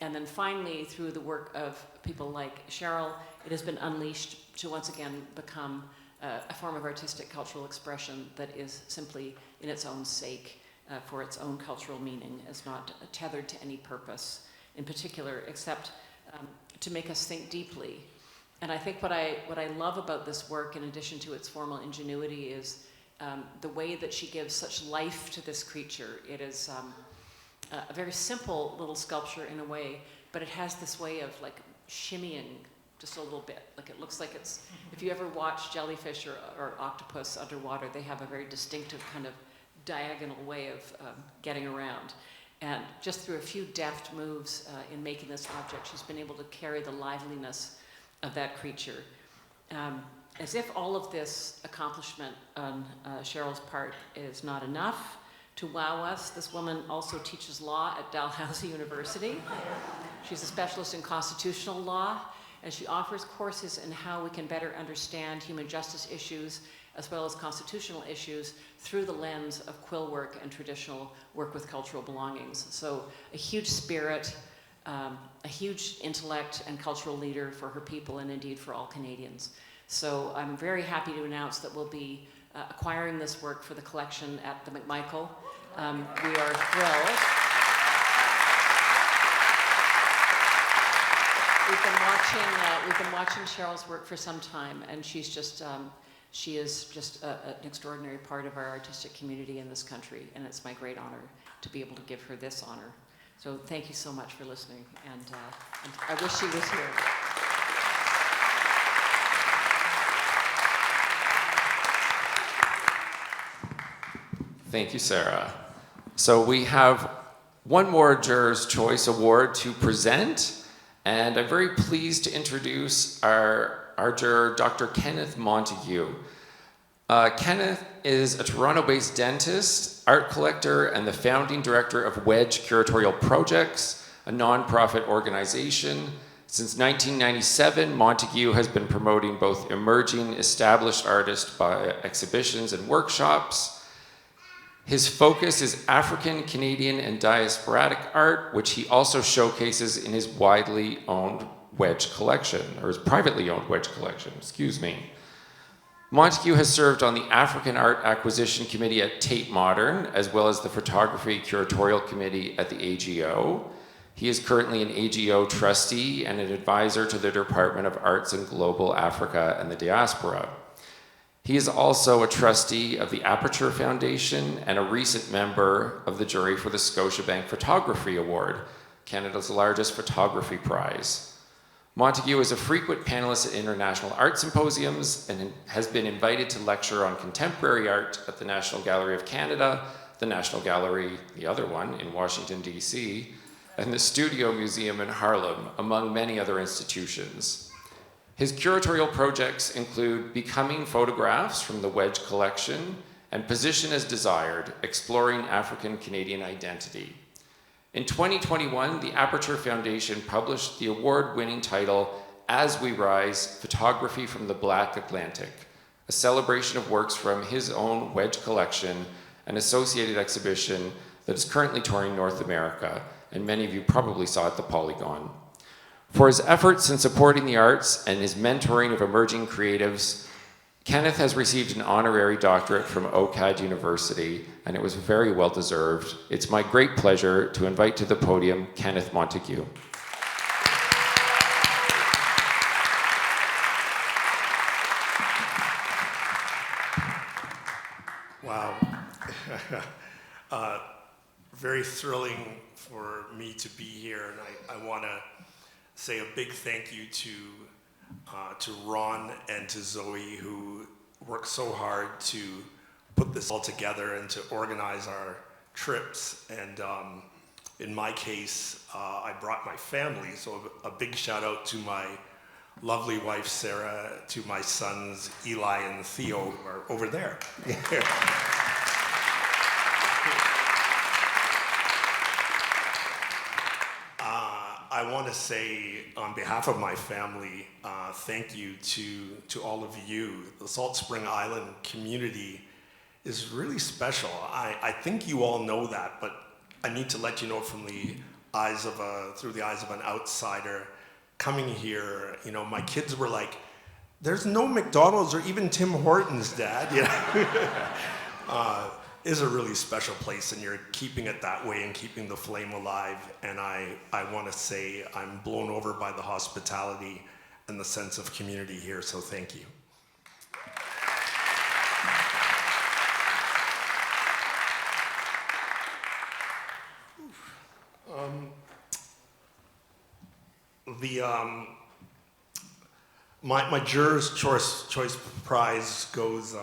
And then finally, through the work of people like Cheryl, it has been unleashed to once again become a form of artistic cultural expression that is simply in its own sake, for its own cultural meaning, is not tethered to any purpose in particular, except to make us think deeply. And I think what I love about this work, in addition to its formal ingenuity, is the way that she gives such life to this creature. It is a very simple little sculpture in a way, but it has this way of like shimmying just a little bit. Like it looks like it's, if you ever watch jellyfish or octopus underwater, they have a very distinctive kind of diagonal way of getting around. And just through a few deft moves in making this object, she's been able to carry the liveliness of that creature. As if all of this accomplishment on Cheryl's part is not enough to wow us, this woman also teaches law at Dalhousie University. She's a specialist in constitutional law, and she offers courses in how we can better understand human justice issues as well as constitutional issues through the lens of quill work and traditional work with cultural belongings. So a huge spirit, a huge intellect and cultural leader for her people, and indeed for all Canadians. So I'm very happy to announce that we'll be acquiring this work for the collection at the McMichael. We are thrilled. We've been watching Cheryl's work for some time, and she is just an extraordinary part of our artistic community in this country, and it's my great honor to be able to give her this honor. So thank you so much for listening, and I wish she was here. Thank you, Sarah. So we have one more Juror's Choice Award to present, and I'm very pleased to introduce our juror, Dr. Kenneth Montague. Kenneth is a Toronto-based dentist, art collector, and the founding director of Wedge Curatorial Projects, a nonprofit organization. Since 1997, Montague has been promoting both emerging established artists by exhibitions and workshops. His focus is African, Canadian, and diasporic art, which he also showcases in his widely owned Wedge collection, or his privately owned Wedge collection, excuse me. Montague has served on the African Art Acquisition Committee at Tate Modern, as well as the Photography Curatorial Committee at the AGO. He is currently an AGO trustee and an advisor to the Department of Arts in Global Africa and the Diaspora. He is also a trustee of the Aperture Foundation and a recent member of the jury for the Scotiabank Photography Award, Canada's largest photography prize. Montague is a frequent panelist at international art symposiums and has been invited to lecture on contemporary art at the National Gallery of Canada, the National Gallery, the other one, in Washington, D.C., and the Studio Museum in Harlem, among many other institutions. His curatorial projects include Becoming Photographs from the Wedge Collection and Position as Desired, Exploring African Canadian Identity. In 2021, the Aperture Foundation published the award-winning title, As We Rise, Photography from the Black Atlantic, a celebration of works from his own Wedge collection, an associated exhibition that is currently touring North America, and many of you probably saw at the Polygon. For his efforts in supporting the arts and his mentoring of emerging creatives, Kenneth has received an honorary doctorate from OCAD University, and it was very well deserved. It's my great pleasure to invite to the podium Kenneth Montague. Wow. Very thrilling for me to be here, and I want to say a big thank you to Ron and to Zoe, who worked so hard to put this all together and to organize our trips. And in my case, I brought my family, so a big shout out to my lovely wife Sarah, to my sons Eli and Theo, who are over there. I want to say, on behalf of my family, thank you to all of you. The Salt Spring Island community is really special. I think you all know that, but I need to let you know from the eyes of through the eyes of an outsider. Coming here, you know, my kids were like, "There's no McDonald's or even Tim Hortons, Dad." You know? Is a really special place, and you're keeping it that way and keeping the flame alive. And I want to say I'm blown over by the hospitality and the sense of community here, so thank you. My Juror's Choice Prize goes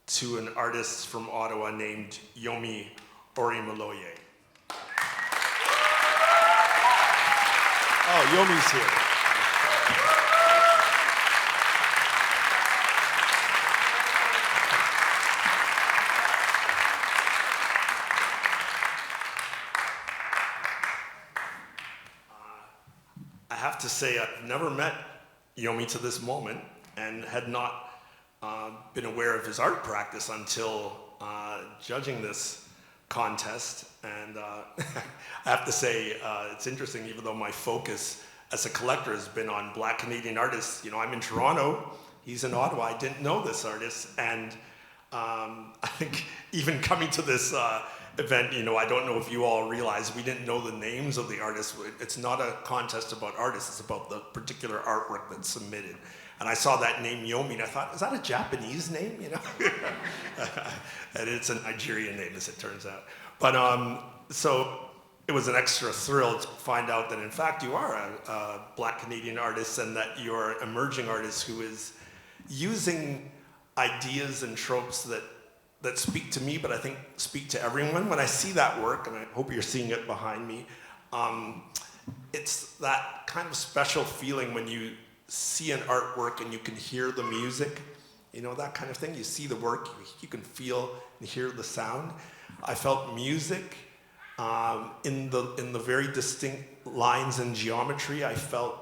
to an artist from Ottawa named Yomi Orimaloye. Oh, Yomi's here. I have to say, I've never met Yomi to this moment and had not been aware of his art practice until judging this contest. And I have to say, it's interesting, even though my focus as a collector has been on Black Canadian artists. You know, I'm in Toronto, he's in Ottawa. I didn't know this artist, and I think even coming to this event, I don't know if you all realize we didn't know the names of the artists. It's not a contest about artists, it's about the particular artwork that's submitted. And I saw that name Yomi, and I thought, is that a Japanese name? And it's a Nigerian name, as it turns out. But so it was an extra thrill to find out that in fact you are a Black Canadian artist, and that you're an emerging artist who is using ideas and tropes that speak to me, but I think speak to everyone. When I see that work, and I hope you're seeing it behind me, it's that kind of special feeling when you see an artwork and you can hear the music, that kind of thing. You see the work, you can feel and hear the sound. I felt music in the very distinct lines and geometry. I felt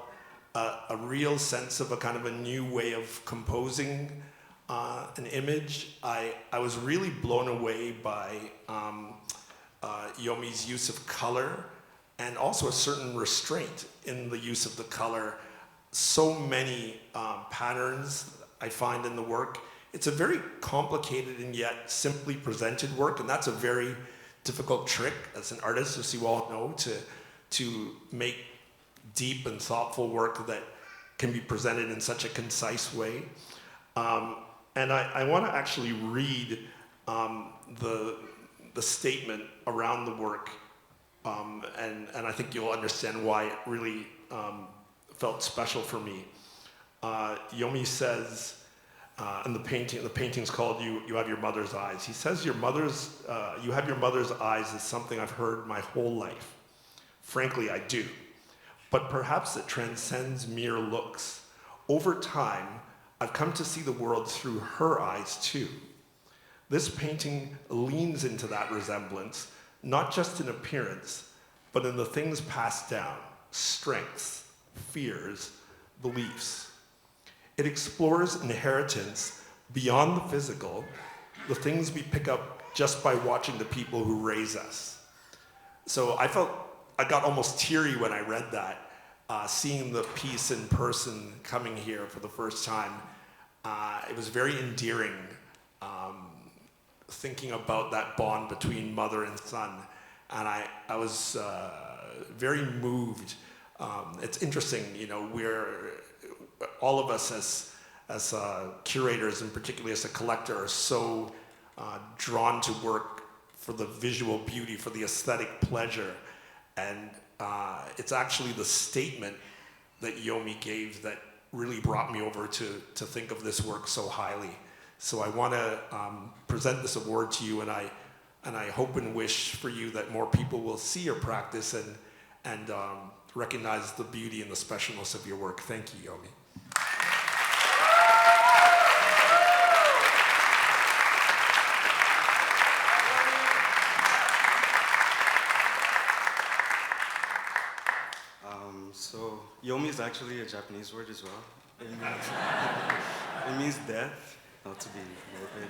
a real sense of a kind of a new way of composing an image. I was really blown away by Yomi's use of color, and also a certain restraint in the use of the color. So many patterns I find in the work. It's a very complicated and yet simply presented work, and that's a very difficult trick as an artist, as you all know, to make deep and thoughtful work that can be presented in such a concise way. And I want to actually read the statement around the work, and I think you'll understand why it really felt special for me. Yomi says, in the painting's called You Have Your Mother's Eyes. He says, you have your mother's eyes is something I've heard my whole life. Frankly, I do. But perhaps it transcends mere looks. Over time, I've come to see the world through her eyes too. This painting leans into that resemblance, not just in appearance, but in the things passed down, strengths, fears, beliefs. It explores inheritance beyond the physical, the things we pick up just by watching the people who raise us. So I got almost teary when I read that, seeing the piece in person, coming here for the first time. It was very endearing, thinking about that bond between mother and son. And I was very moved. It's interesting, all of us as curators, and particularly as a collector, are so drawn to work for the visual beauty, for the aesthetic pleasure. And it's actually the statement that Yomi gave that really brought me over to think of this work so highly. So I want to present this award to you, and I hope and wish for you that more people will see your practice and recognize the beauty and the specialness of your work. Thank you, Yomi. So Yomi is actually a Japanese word as well. It means death, not to be morbid.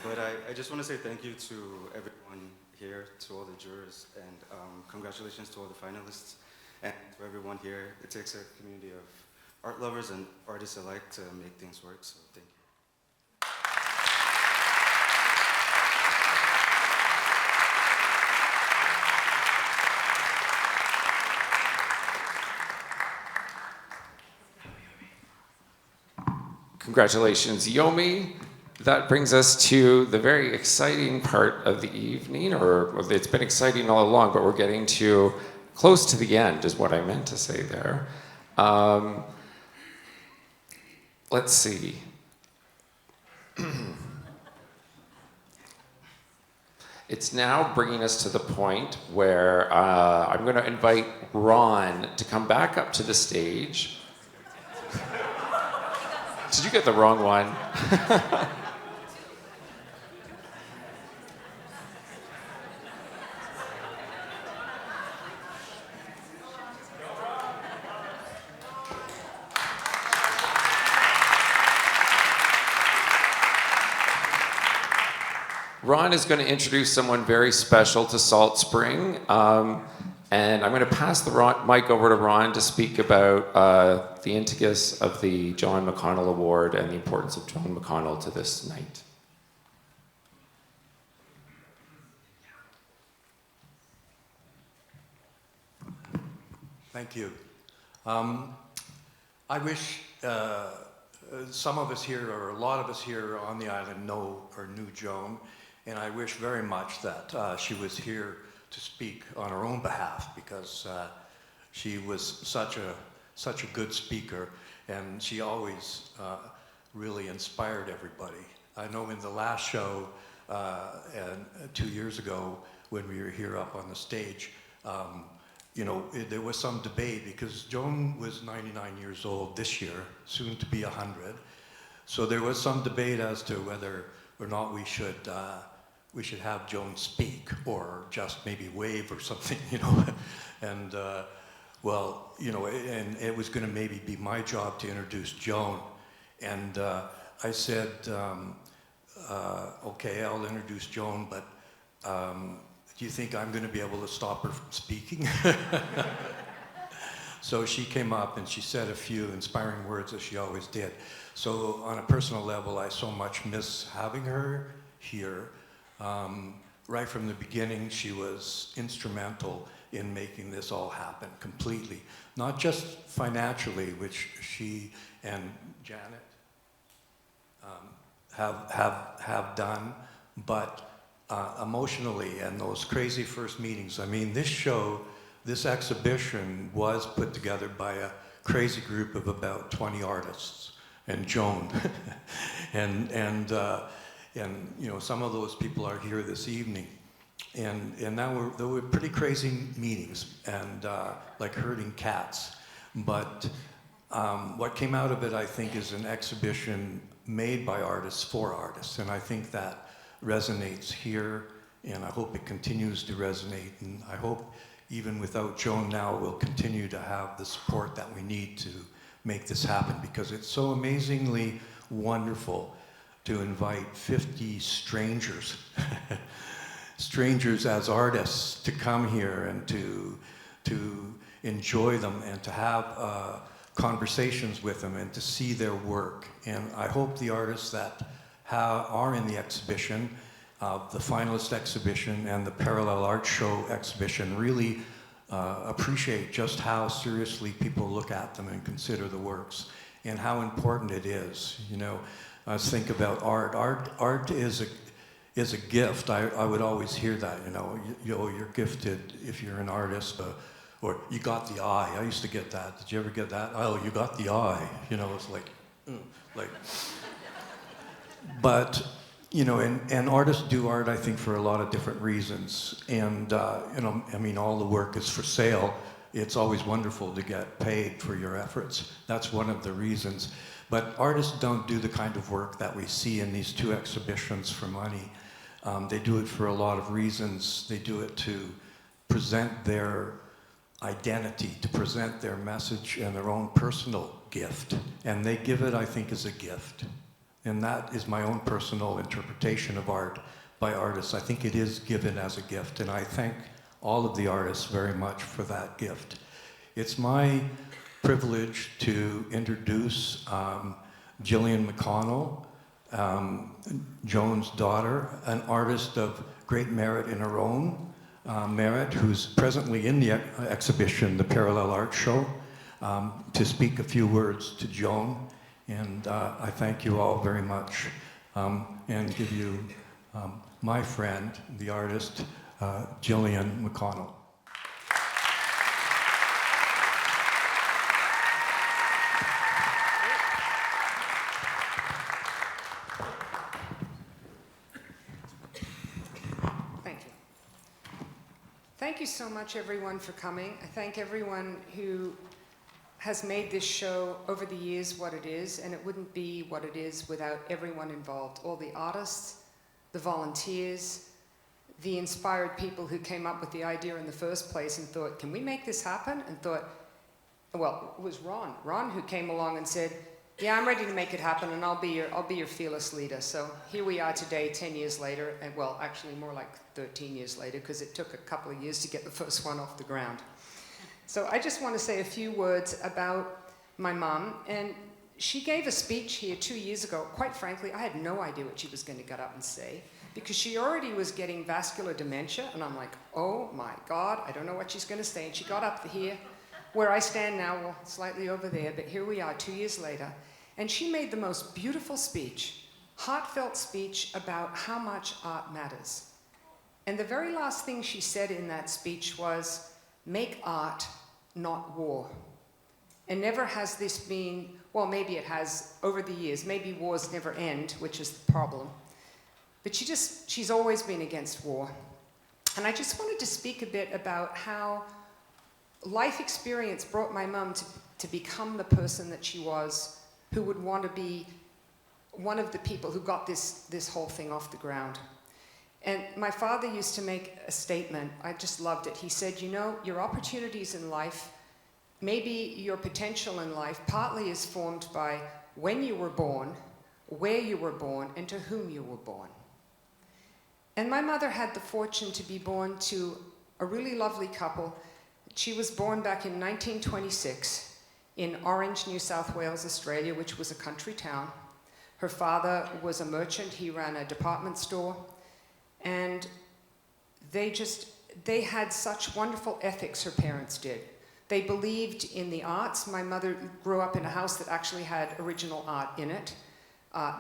But I just want to say thank you to everyone here, to all the jurors, and congratulations to all the finalists, and to everyone here. It takes a community of art lovers and artists alike to make things work, so thank you. Congratulations, Yomi. That brings us to the very exciting part of the evening, or it's been exciting all along, but we're getting to close to the end is what I meant to say there. Let's see. It's now bringing us to the point where I'm going to invite Ron to come back up to the stage. Did you get the wrong one? Ron is going to introduce someone very special to Salt Spring, and I'm going to pass the mic over to Ron to speak about the intigus of the John McConnell Award and the importance of John McConnell to this night. Thank you. I wish some of us here, or a lot of us here on the island, know or knew Joan, and I wish very much that she was here to speak on her own behalf, because she was such a good speaker, and she always really inspired everybody. I know in the last show, and 2 years ago, when we were here up on the stage, you know, there was some debate, because Joan was 99 years old this year, soon to be 100. So there was some debate as to whether or not we should have Joan speak, or just maybe wave or something, you know. And well, you know, and it was going to maybe be my job to introduce Joan. And I said, okay, I'll introduce Joan, but do you think I'm going to be able to stop her from speaking? So she came up and she said a few inspiring words, as she always did. So on a personal level, I so much miss having her here. Right from the beginning, she was instrumental in making this all happen completely. Not just financially, which she and Janet have done, but emotionally, and those crazy first meetings. I mean, this show, this exhibition was put together by a crazy group of about 20 artists, and Joan. and you know, some of those people are here this evening. And there were pretty crazy meetings, and like herding cats. But what came out of it, I think, is an exhibition made by artists for artists. And I think that resonates here, and I hope it continues to resonate. And I hope even without Joan now, we'll continue to have the support that we need to make this happen, because it's so amazingly wonderful to invite 50 strangers, strangers as artists, to come here and to enjoy them, and to have conversations with them, and to see their work. And I hope the artists that are in the exhibition, the finalist exhibition and the Parallel Art Show exhibition, really appreciate just how seriously people look at them and consider the works, and how important it is. You know, let's think about art. Art is a gift. I would always hear that, you know, you're gifted if you're an artist, or you got the eye. I used to get that. Did you ever get that? Oh, you got the eye. You know, it's like. But, you know, and artists do art, I think, for a lot of different reasons. And, you know, I mean, all the work is for sale. It's always wonderful to get paid for your efforts. That's one of the reasons. But artists don't do the kind of work that we see in these two exhibitions for money. They do it for a lot of reasons. They do it to present their identity, to present their message and their own personal gift. And they give it, I think, as a gift. And that is my own personal interpretation of art by artists. I think it is given as a gift, and I thank all of the artists very much for that gift. It's my privilege to introduce Gillian McConnell, Joan's daughter, an artist of great merit in her own merit, who's presently in the exhibition, the Parallel Art Show, to speak a few words to Joan. And I thank you all very much, and give you my friend, the artist, Gillian McConnell. Thank you. Thank you so much, everyone, for coming. I thank everyone who has made this show over the years what it is, and it wouldn't be what it is without everyone involved. All the artists, the volunteers, the inspired people who came up with the idea in the first place and thought, can we make this happen? And thought, well, it was Ron who came along and said, yeah, I'm ready to make it happen, and I'll be your fearless leader. So here we are today, 10 years later, and well, actually more like 13 years later, because it took a couple of years to get the first one off the ground. So I just want to say a few words about my mom. And she gave a speech here 2 years ago. Quite frankly, I had no idea what she was going to get up and say, because she already was getting vascular dementia. And I'm like, oh my God, I don't know what she's going to say. And she got up here where I stand now, well, slightly over there, but here we are 2 years later. And she made the most beautiful speech, heartfelt speech about how much art matters. And the very last thing she said in that speech was, make art, not war. And never has this been, well, maybe it has over the years, maybe wars never end, which is the problem. But she's always been against war. And I just wanted to speak a bit about how life experience brought my mum to become the person that she was, who would want to be one of the people who got this whole thing off the ground. And my father used to make a statement, I just loved it. He said, you know, your opportunities in life, maybe your potential in life, partly is formed by when you were born, where you were born, and to whom you were born. And my mother had the fortune to be born to a really lovely couple. She was born back in 1926 in Orange, New South Wales, Australia, which was a country town. Her father was a merchant. He ran a department store. And they had such wonderful ethics, her parents did. They believed in the arts. My mother grew up in a house that actually had original art in it.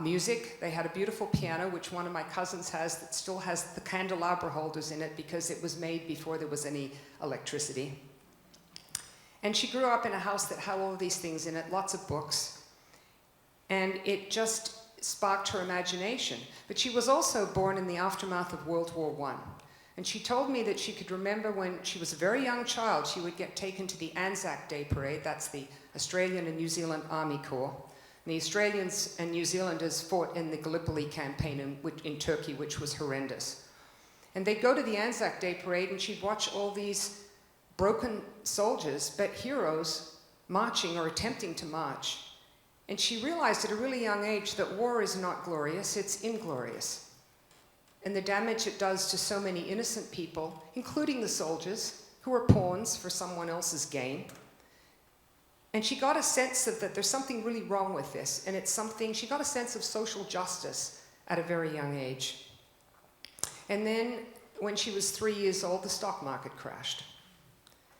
Music, they had a beautiful piano, which one of my cousins has, that still has the candelabra holders in it because it was made before there was any electricity. And she grew up in a house that had all of these things in it, lots of books. And it just sparked her imagination. But she was also born in the aftermath of World War I. And she told me that she could remember when she was a very young child, she would get taken to the Anzac Day Parade. That's the Australian and New Zealand Army Corps. And the Australians and New Zealanders fought in the Gallipoli campaign in Turkey, which was horrendous. And they'd go to the Anzac Day Parade and she'd watch all these broken soldiers, but heroes marching or attempting to march. And she realized at a really young age that war is not glorious, it's inglorious. And the damage it does to so many innocent people, including the soldiers, who are pawns for someone else's gain. And she got a sense of that there's something really wrong with this, and it's something, she got a sense of social justice at a very young age. And then, when she was 3 years old, the stock market crashed.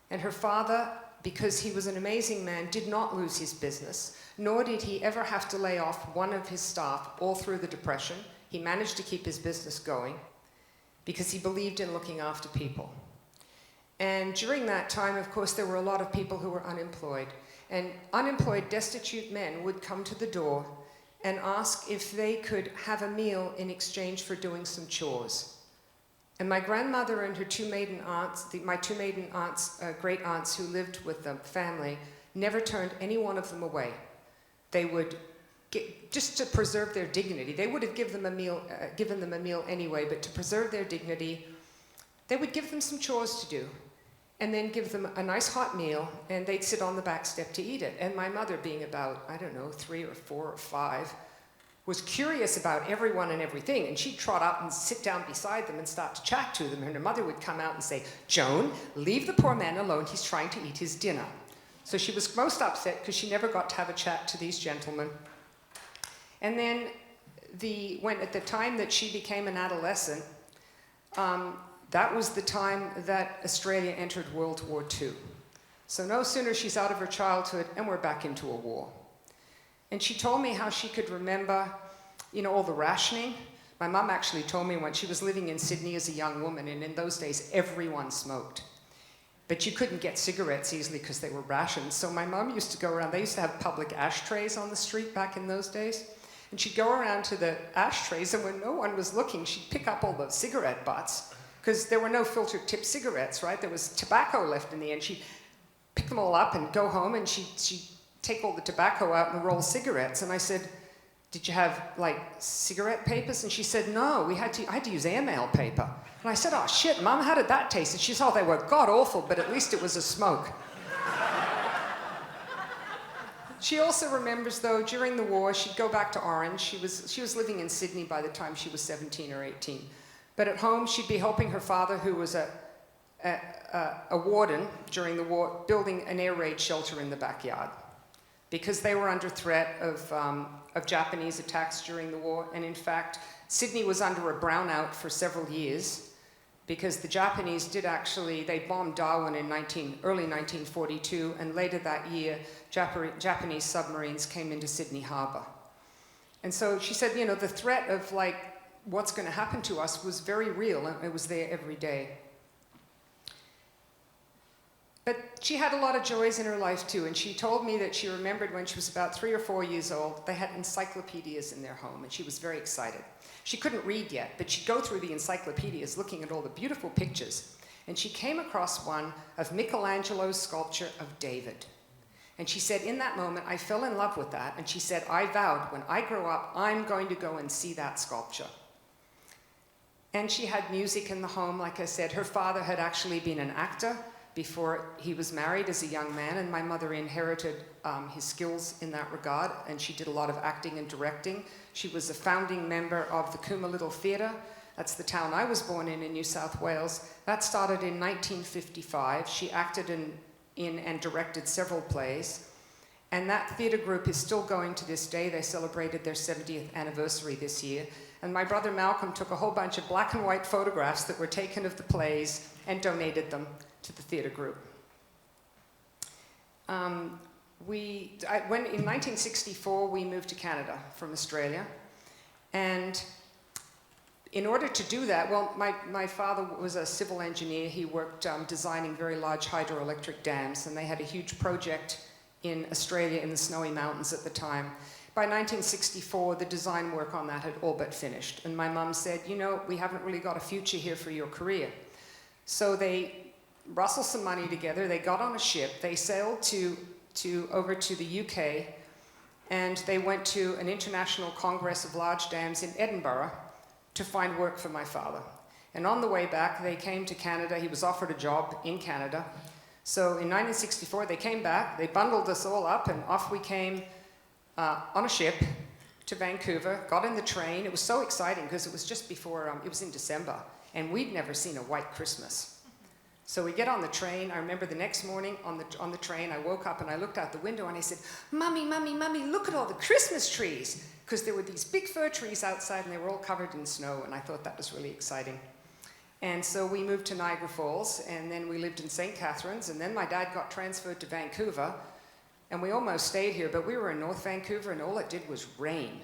And her father, because he was an amazing man, did not lose his business, nor did he ever have to lay off one of his staff all through the Depression. He managed to keep his business going because he believed in looking after people. And during that time, of course, there were a lot of people who were unemployed. And unemployed, destitute men would come to the door and ask if they could have a meal in exchange for doing some chores. And my grandmother and her two maiden aunts, my two maiden aunts, great aunts who lived with the family, never turned any one of them away. They would just to preserve their dignity. They would have given them a meal anyway, but to preserve their dignity, they would give them some chores to do, and then give them a nice hot meal, and they'd sit on the back step to eat it. And my mother, being about, I don't know, 3 or 4 or 5, was curious about everyone and everything, and she'd trot up and sit down beside them and start to chat to them, and her mother would come out and say, "Joan, leave the poor man alone, he's trying to eat his dinner." So she was most upset because she never got to have a chat to these gentlemen. And then at the time that she became an adolescent, that was the time that Australia entered World War II. So no sooner she's out of her childhood and we're back into a war. And she told me how she could remember, all the rationing. My mum actually told me when she was living in Sydney as a young woman, and in those days everyone smoked. But you couldn't get cigarettes easily because they were rationed. So my mum used to go around, they used to have public ashtrays on the street back in those days. And she'd go around to the ashtrays, and when no one was looking, she'd pick up all the cigarette butts, because there were no filtered tip cigarettes, right? There was tobacco left in the end. She'd pick them all up and go home, and she'd take all the tobacco out and roll cigarettes. And I said, "Did you have, cigarette papers?" And she said, "No, I had to use airmail paper." And I said, "Oh, shit, Mum, how did that taste?" And she said, "Oh, they were god-awful, but at least it was a smoke." She also remembers, though, during the war, she'd go back to Orange. She was living in Sydney by the time she was 17 or 18. But at home, she'd be helping her father, who was a warden during the war, building an air raid shelter in the backyard, because they were under threat of Japanese attacks during the war. And in fact, Sydney was under a brownout for several years because the Japanese did actually, they bombed Darwin in early 1942, and later that year, Japanese submarines came into Sydney Harbour. And so she said, you know, the threat of like what's going to happen to us was very real, and it was there every day. But she had a lot of joys in her life too, and she told me that she remembered when she was about 3 or 4 years old, they had encyclopedias in their home, and she was very excited. She couldn't read yet, but she'd go through the encyclopedias looking at all the beautiful pictures, and she came across one of Michelangelo's sculpture of David. And she said, in that moment, I fell in love with that, and she said, I vowed, when I grow up, I'm going to go and see that sculpture. And she had music in the home, like I said. Her father had actually been an actor before he was married as a young man, and my mother inherited his skills in that regard, and she did a lot of acting and directing. She was a founding member of the Cooma Little Theatre. That's the town I was born in New South Wales. That started in 1955. She acted in and directed several plays, and that theatre group is still going to this day. They celebrated their 70th anniversary this year, and my brother Malcolm took a whole bunch of black and white photographs that were taken of the plays and donated them to the theatre group. When in 1964 we moved to Canada from Australia, and in order to do that, well, my father was a civil engineer. He worked designing very large hydroelectric dams, and they had a huge project in Australia in the Snowy Mountains at the time. By 1964, the design work on that had all but finished, and my mum said, you know, we haven't really got a future here for your career. So they rustled some money together, they got on a ship, they sailed over to the UK, and they went to an international congress of large dams in Edinburgh to find work for my father. And on the way back, they came to Canada. He was offered a job in Canada. So in 1964, they came back, they bundled us all up, and off we came on a ship to Vancouver, got in the train. It was so exciting because it was just before, it was in December, and we'd never seen a white Christmas. So we get on the train. I remember the next morning on the train, I woke up and I looked out the window and I said, Mummy, Mummy, Mummy, look at all the Christmas trees. Because there were these big fir trees outside and they were all covered in snow, and I thought that was really exciting. And so we moved to Niagara Falls, and then we lived in St. Catharines, and then my dad got transferred to Vancouver, and we almost stayed here, but we were in North Vancouver and all it did was rain.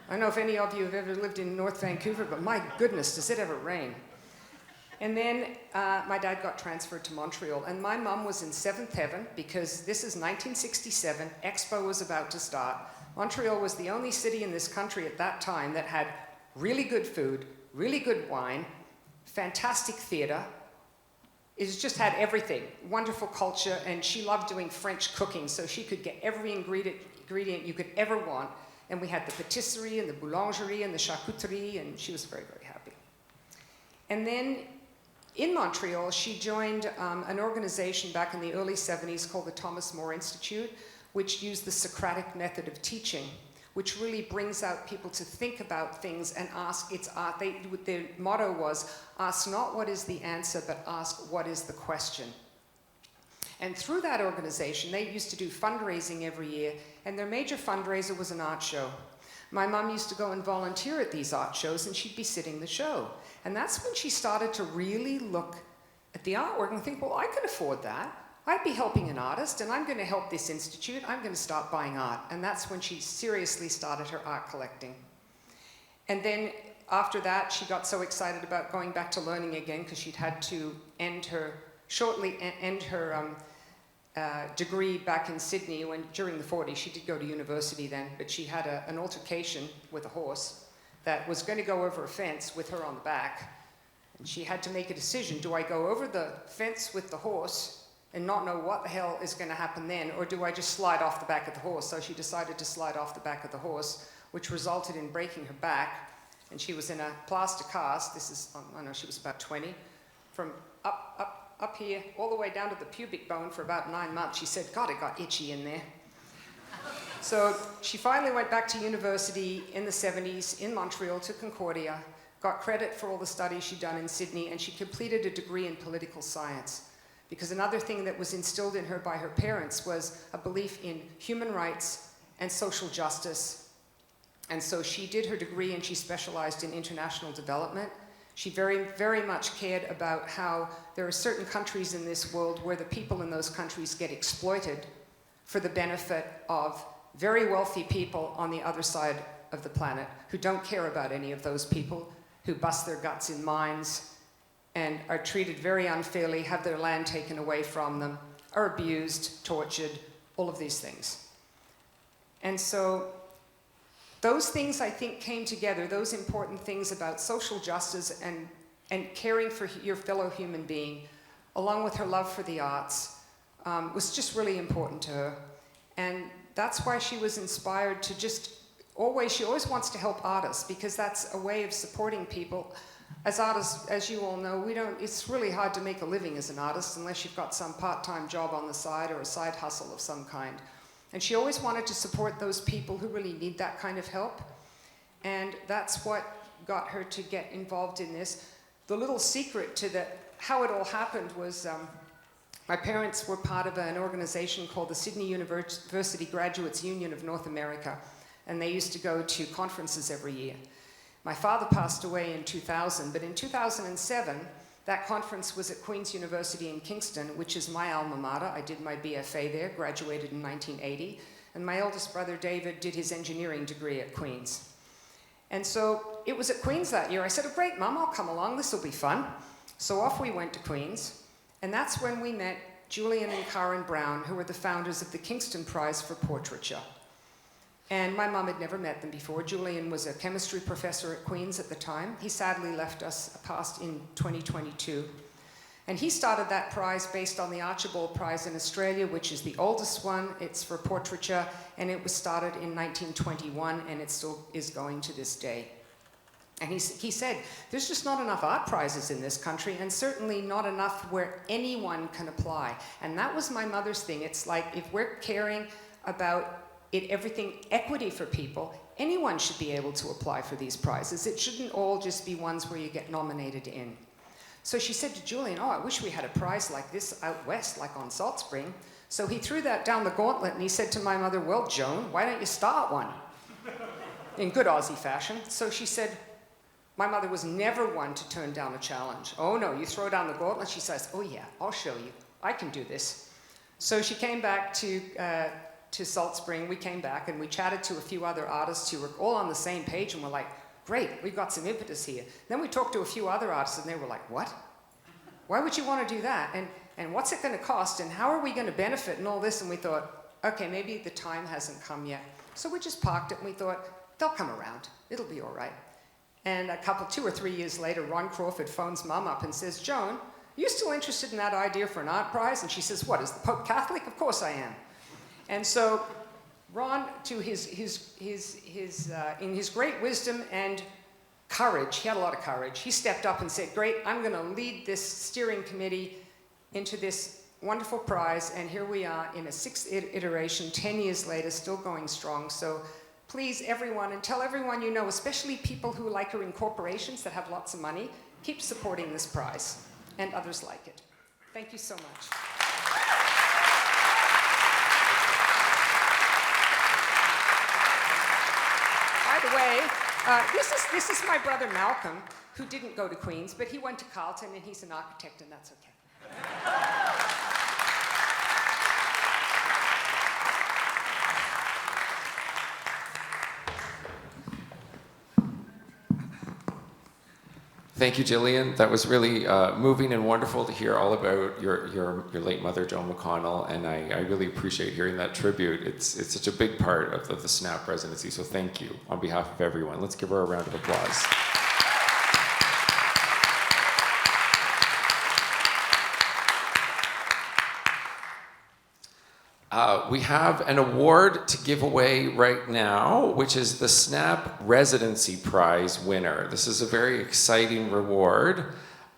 I don't know if any of you have ever lived in North Vancouver, but my goodness, does it ever rain. And then my dad got transferred to Montreal, and my mum was in seventh heaven because this is 1967, Expo was about to start. Montreal was the only city in this country at that time that had really good food, really good wine, fantastic theatre. It just had everything, wonderful culture, and she loved doing French cooking, so she could get every ingredient you could ever want. And we had the patisserie and the boulangerie and the charcuterie, and she was very, very happy. And then in Montreal, she joined an organization back in the early 70s called the Thomas More Institute, which used the Socratic method of teaching, which really brings out people to think about things and ask. Their motto was, ask not what is the answer, but ask what is the question. And through that organization, they used to do fundraising every year, and their major fundraiser was an art show. My mom used to go and volunteer at these art shows, and she'd be sitting the show. And that's when she started to really look at the artwork and think, well, I could afford that. I'd be helping an artist, and I'm going to help this institute. I'm going to start buying art. And that's when she seriously started her art collecting. And then after that, she got so excited about going back to learning again because she'd had to end her degree back in Sydney during the 40s. She did go to university then, but she had an altercation with a horse that was going to go over a fence with her on the back. And she had to make a decision. Do I go over the fence with the horse and not know what the hell is going to happen then, or do I just slide off the back of the horse? So she decided to slide off the back of the horse, which resulted in breaking her back. And she was in a plaster cast. This is, I know she was about 20, from up here, all the way down to the pubic bone for about 9 months. She said, God, it got itchy in there. So she finally went back to university in the 70s in Montreal to Concordia, got credit for all the studies she'd done in Sydney, and she completed a degree in political science. Because another thing that was instilled in her by her parents was a belief in human rights and social justice. And so she did her degree and she specialized in international development. She very, very much cared about how there are certain countries in this world where the people in those countries get exploited for the benefit of very wealthy people on the other side of the planet who don't care about any of those people, who bust their guts in mines and are treated very unfairly, have their land taken away from them, are abused, tortured, all of these things. And so those things, I think, came together, those important things about social justice and caring for your fellow human being, along with her love for the arts, was just really important to her. And that's why she was inspired to just she always wants to help artists, because that's a way of supporting people. As artists, as you all know, it's really hard to make a living as an artist unless you've got some part-time job on the side or a side hustle of some kind. And she always wanted to support those people who really need that kind of help. And that's what got her to get involved in this. The little secret to how it all happened was my parents were part of an organization called the Sydney University Graduates Union of North America, and they used to go to conferences every year. My father passed away in 2000, but in 2007, that conference was at Queen's University in Kingston, which is my alma mater. I did my BFA there, graduated in 1980, and my eldest brother David did his engineering degree at Queen's. And so it was at Queen's that year. I said, oh, great, Mum, I'll come along, this will be fun. So off we went to Queen's, and that's when we met Julian and Karen Brown, who were the founders of the Kingston Prize for Portraiture. And my mum had never met them before. Julian was a chemistry professor at Queen's at the time. He sadly left us, passed in 2022. And he started that prize based on the Archibald Prize in Australia, which is the oldest one. It's for portraiture, and it was started in 1921, and it still is going to this day. And he said, there's just not enough art prizes in this country, and certainly not enough where anyone can apply. And that was my mother's thing. It's like, if we're caring about everything equity for people, anyone should be able to apply for these prizes. It shouldn't all just be ones where you get nominated in. So she said to Julian, oh, I wish we had a prize like this out west, like on Salt Spring. So he threw that down the gauntlet and he said to my mother, well, Joan, why don't you start one? In good Aussie fashion. So she said, my mother was never one to turn down a challenge. Oh no, you throw down the gauntlet? She says, oh yeah, I'll show you. I can do this. So she came back to Salt Spring. We came back and we chatted to a few other artists who were all on the same page, and we're like, great, we've got some impetus here. Then we talked to a few other artists and they were like, what? Why would you want to do that? And what's it going to cost? And how are we going to benefit and all this? And we thought, okay, maybe the time hasn't come yet. So we just parked it and we thought, they'll come around. It'll be all right. And 2 or 3 years later, Ron Crawford phones Mum up and says, Joan, are you still interested in that idea for an art prize? And she says, what, is the Pope Catholic? Of course I am. And so Ron, to in his great wisdom and courage, he had a lot of courage, he stepped up and said, great, I'm going to lead this steering committee into this wonderful prize, and here we are in a 6th iteration, 10 years later, still going strong. So please, everyone, and tell everyone you know, especially people who like are in corporations that have lots of money, keep supporting this prize, and others like it. Thank you so much. By the way, this is my brother Malcolm, who didn't go to Queen's, but he went to Carleton, and he's an architect, and that's okay. Thank you, Jillian. That was really moving and wonderful to hear all about your late mother, Joan McConnell, and I really appreciate hearing that tribute. It's such a big part of the SNAP residency, so thank you on behalf of everyone. Let's give her a round of applause. We have an award to give away right now, which is the SNAP Residency Prize winner. This is a very exciting reward.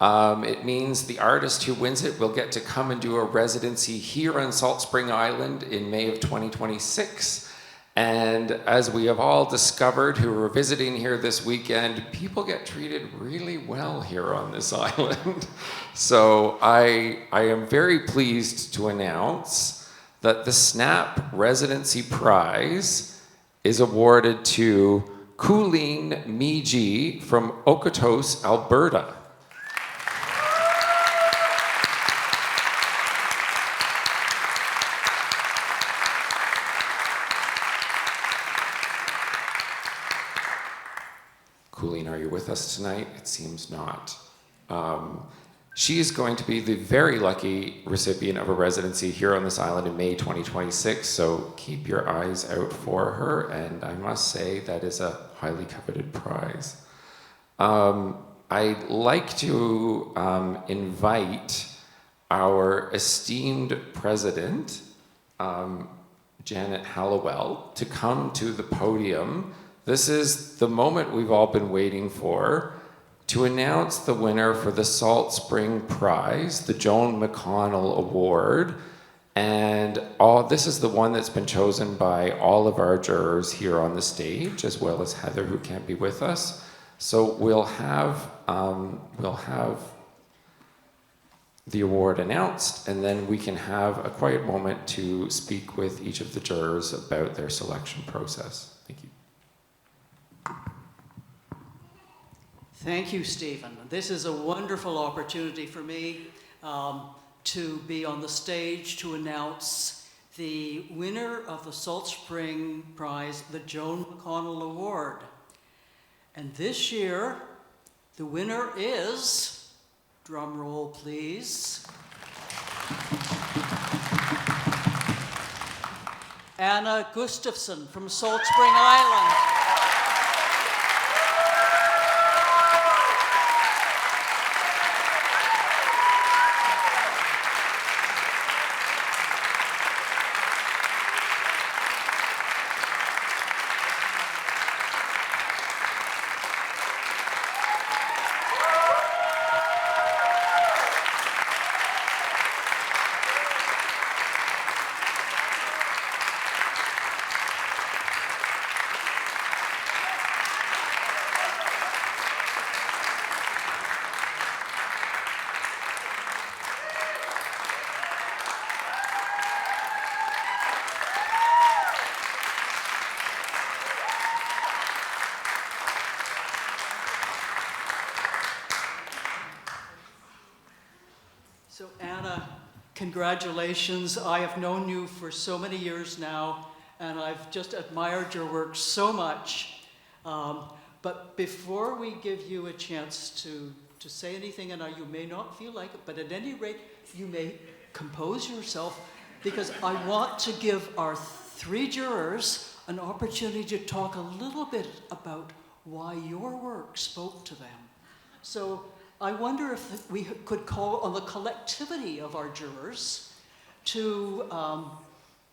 It means the artist who wins it will get to come and do a residency here on Salt Spring Island in May of 2026. And as we have all discovered who are visiting here this weekend, people get treated really well here on this island. So I am very pleased to announce that the SNAP Residency Prize is awarded to Colleen Meiji from Okotos, Alberta. Colleen, are you with us tonight? It seems not. She is going to be the very lucky recipient of a residency here on this island in May 2026, so keep your eyes out for her, and I must say that is a highly coveted prize. I'd like to invite our esteemed president, Janet Hallowell, to come to the podium. This is the moment we've all been waiting for, to announce the winner for the Salt Spring Prize, the Joan McConnell Award. And this is the one that's been chosen by all of our jurors here on the stage, as well as Heather, who can't be with us. So we'll have the award announced, and then we can have a quiet moment to speak with each of the jurors about their selection process. Thank you. Thank you, Stephen. This is a wonderful opportunity for me to be on the stage to announce the winner of the Salt Spring Prize, the Joan McConnell Award. And this year, the winner is, drum roll please, Anna Gustafson from Salt Spring Island. So Anna, congratulations. I have known you for so many years now, and I've just admired your work so much. But before we give you a chance to say anything, and you may not feel like it, but at any rate, you may compose yourself, because I want to give our three jurors an opportunity to talk a little bit about why your work spoke to them. So I wonder if we could call on the collectivity of our jurors to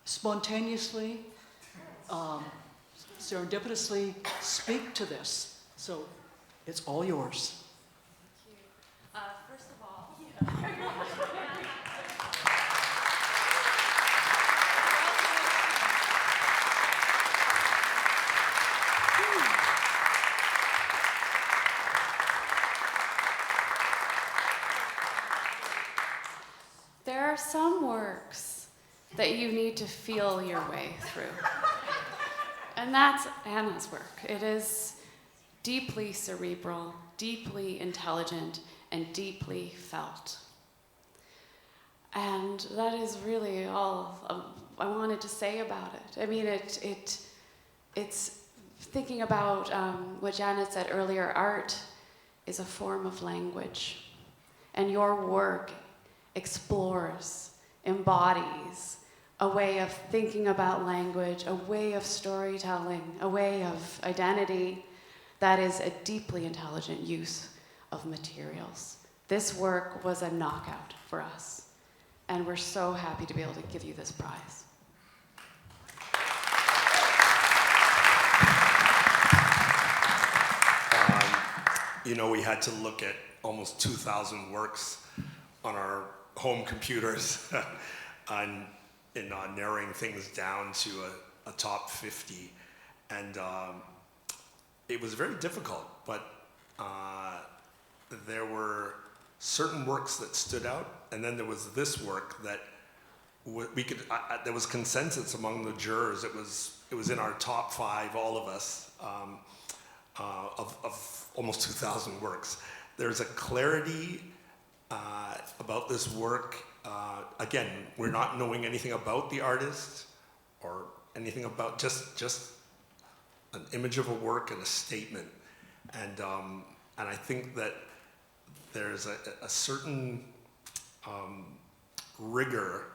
spontaneously, serendipitously speak to this. So it's all yours. Thank you. First of all, there are some works that you need to feel your way through. And that's Anna's work. It is deeply cerebral, deeply intelligent, and deeply felt. And that is really all I wanted to say about it. I mean, it's thinking about what Janet said earlier, art is a form of language. And your work explores, embodies a way of thinking about language, a way of storytelling, a way of identity that is a deeply intelligent use of materials. This work was a knockout for us, and we're so happy to be able to give you this prize. You know, we had to look at almost 2,000 works on our home computers and narrowing things down to a top 50. And it was very difficult, but there were certain works that stood out, and then there was this work that there was consensus among the jurors. It was in our top 5, all of us. of almost 2,000 works. There's a clarity about this work. Again, we're not knowing anything about the artist or anything about just an image of a work and a statement. And I think that there's a certain rigor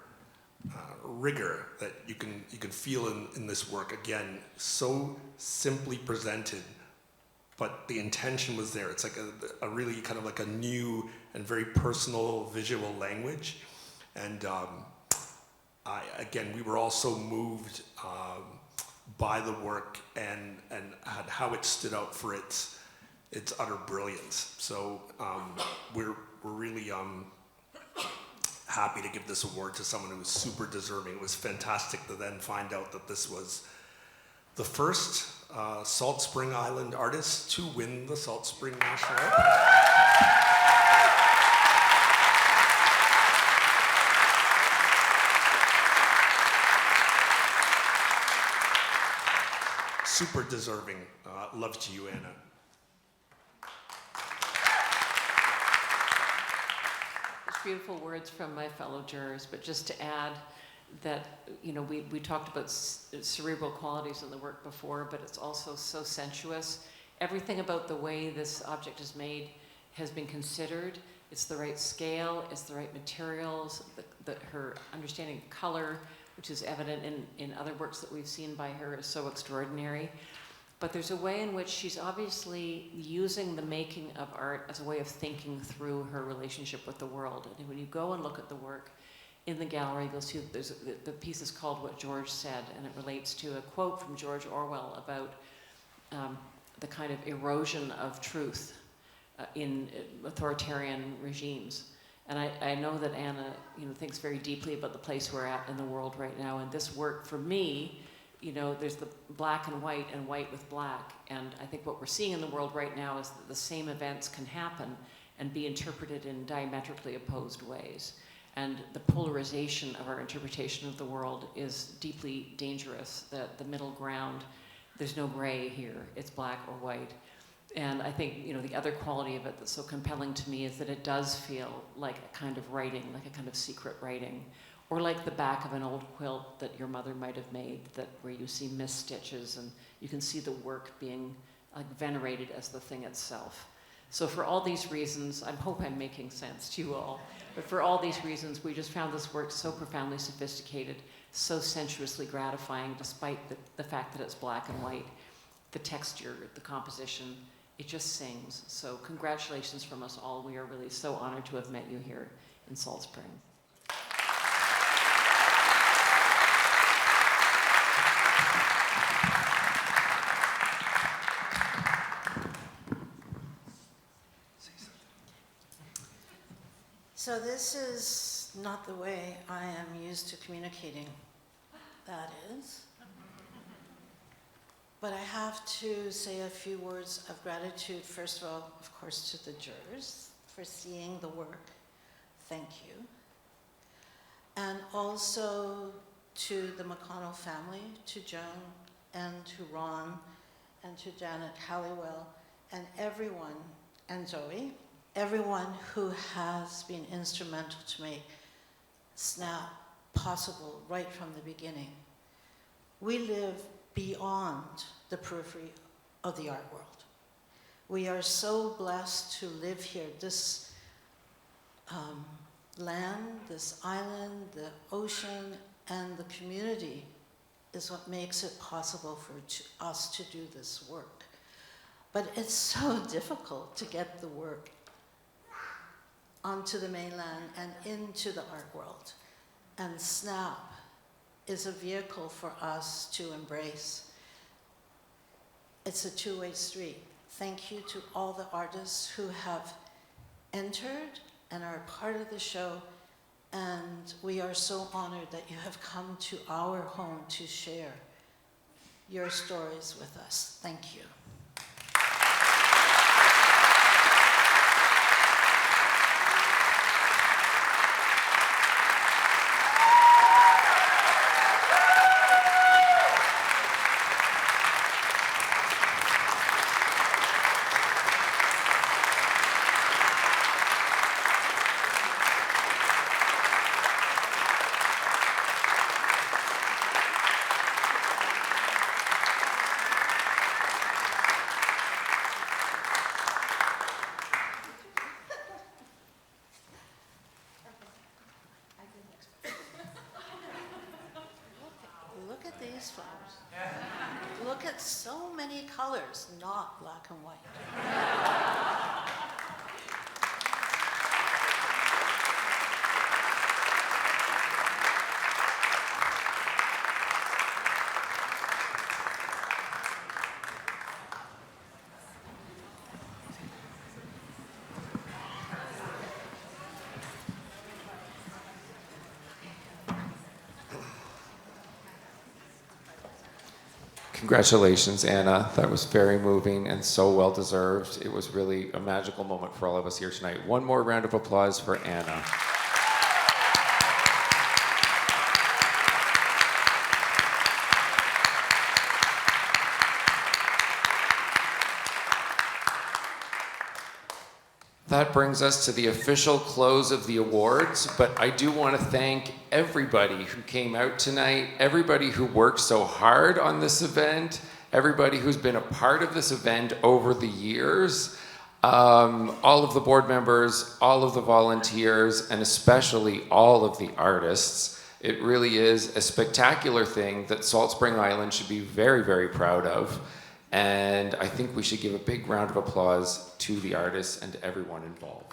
that you can feel in this work. Again, so simply presented, but the intention was there. It's like a really kind of like a new and very personal visual language. And again, we were all so moved by the work and how it stood out for its utter brilliance. So we're really happy to give this award to someone who was super deserving. It was fantastic to then find out that this was the first Salt Spring Island artist to win the Salt Spring National Award. Super deserving. Love to you, Anna. Beautiful words from my fellow jurors, but just to add that, you know, we talked about cerebral qualities in the work before, but it's also so sensuous. Everything about the way this object is made has been considered. It's the right scale, it's the right materials, her understanding of color, which is evident in other works that we've seen by her, is so extraordinary. But there's a way in which she's obviously using the making of art as a way of thinking through her relationship with the world. And when you go and look at the work in the gallery, you'll see that the piece is called What George Said, and it relates to a quote from George Orwell about the kind of erosion of truth in authoritarian regimes. And I know that Anna, you know, thinks very deeply about the place we're at in the world right now. And this work, for me, you know, there's the black and white with black. And I think what we're seeing in the world right now is that the same events can happen and be interpreted in diametrically opposed ways. And the polarization of our interpretation of the world is deeply dangerous. The middle ground, there's no gray here. It's black or white. And I think, you know, the other quality of it that's so compelling to me is that it does feel like a kind of writing, like a kind of secret writing, or like the back of an old quilt that your mother might have made, where you see missed stitches and you can see the work being venerated as the thing itself. So for all these reasons, I hope I'm making sense to you all, but for all these reasons, we just found this work so profoundly sophisticated, so sensuously gratifying, despite the fact that it's black and white, the texture, the composition, it just sings. So congratulations from us all. We are really so honored to have met you here in Salt Spring. So this is not the way I am used to communicating, that is. But I have to say a few words of gratitude, first of all, of course, to the jurors for seeing the work. Thank you. And also to the McConnell family, to Joan and to Ron and to Janet Halliwell and everyone, and Zoe, everyone who has been instrumental to make SNAP possible right from the beginning. We live beyond the periphery of the art world. We are so blessed to live here. This land, this island, the ocean, and the community is what makes it possible for us to do this work. But it's so difficult to get the work onto the mainland and into the art world. And SNAP is a vehicle for us to embrace. It's a two-way street. Thank you to all the artists who have entered and are part of the show. And we are so honored that you have come to our home to share your stories with us. Thank you. so many colors, not black and white. Congratulations, Anna. That was very moving and so well deserved. It was really a magical moment for all of us here tonight. One more round of applause for Anna. That brings us to the official close of the awards, but I do want to thank everybody who came out tonight, everybody who worked so hard on this event, everybody who's been a part of this event over the years, all of the board members, all of the volunteers, and especially all of the artists. It really is a spectacular thing that Salt Spring Island should be very, very proud of. And I think we should give a big round of applause to the artists and to everyone involved.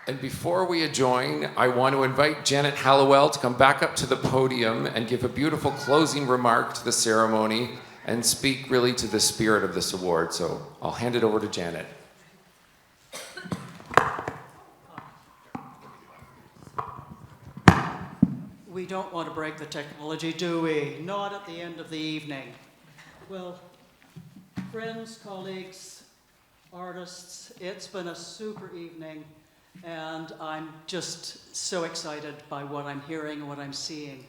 And before we adjourn, I want to invite Janet Hallowell to come back up to the podium and give a beautiful closing remark to the ceremony and speak really to the spirit of this award. So I'll hand it over to Janet. We don't want to break the technology, do we? Not at the end of the evening. Well, friends, colleagues, artists, it's been a super evening, and I'm just so excited by what I'm hearing and what I'm seeing.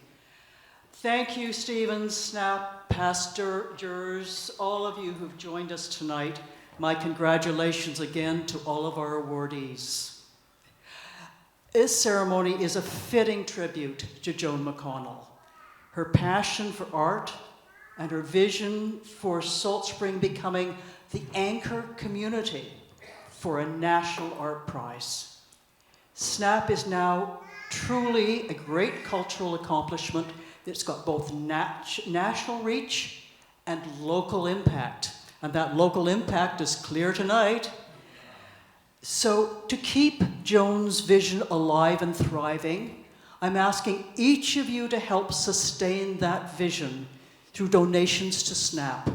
Thank you, Stephen, SNAP, past jurors, all of you who've joined us tonight. My congratulations again to all of our awardees. This ceremony is a fitting tribute to Joan McConnell. Her passion for art and her vision for Salt Spring becoming the anchor community for a national art prize. SNAP is now truly a great cultural accomplishment that's got both national reach and local impact. And that local impact is clear tonight. So to keep Joan's vision alive and thriving, I'm asking each of you to help sustain that vision through donations to SNAP.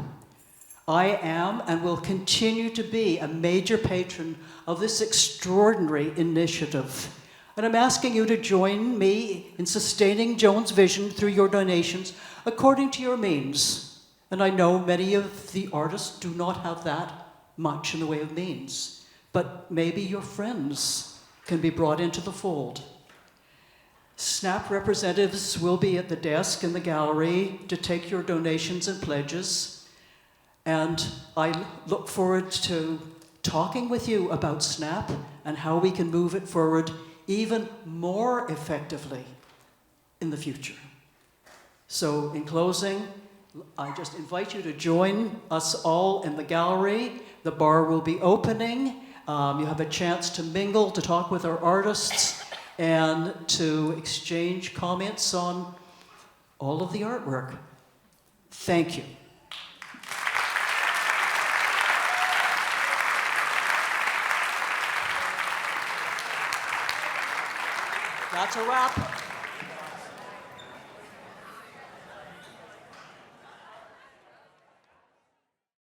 I am and will continue to be a major patron of this extraordinary initiative. And I'm asking you to join me in sustaining Joan's vision through your donations according to your means. And I know many of the artists do not have that much in the way of means. But maybe your friends can be brought into the fold. SNAP representatives will be at the desk in the gallery to take your donations and pledges. And I look forward to talking with you about SNAP and how we can move it forward even more effectively in the future. So in closing, I just invite you to join us all in the gallery. The bar will be opening. You have a chance to mingle, to talk with our artists, and to exchange comments on all of the artwork. Thank you. That's a wrap.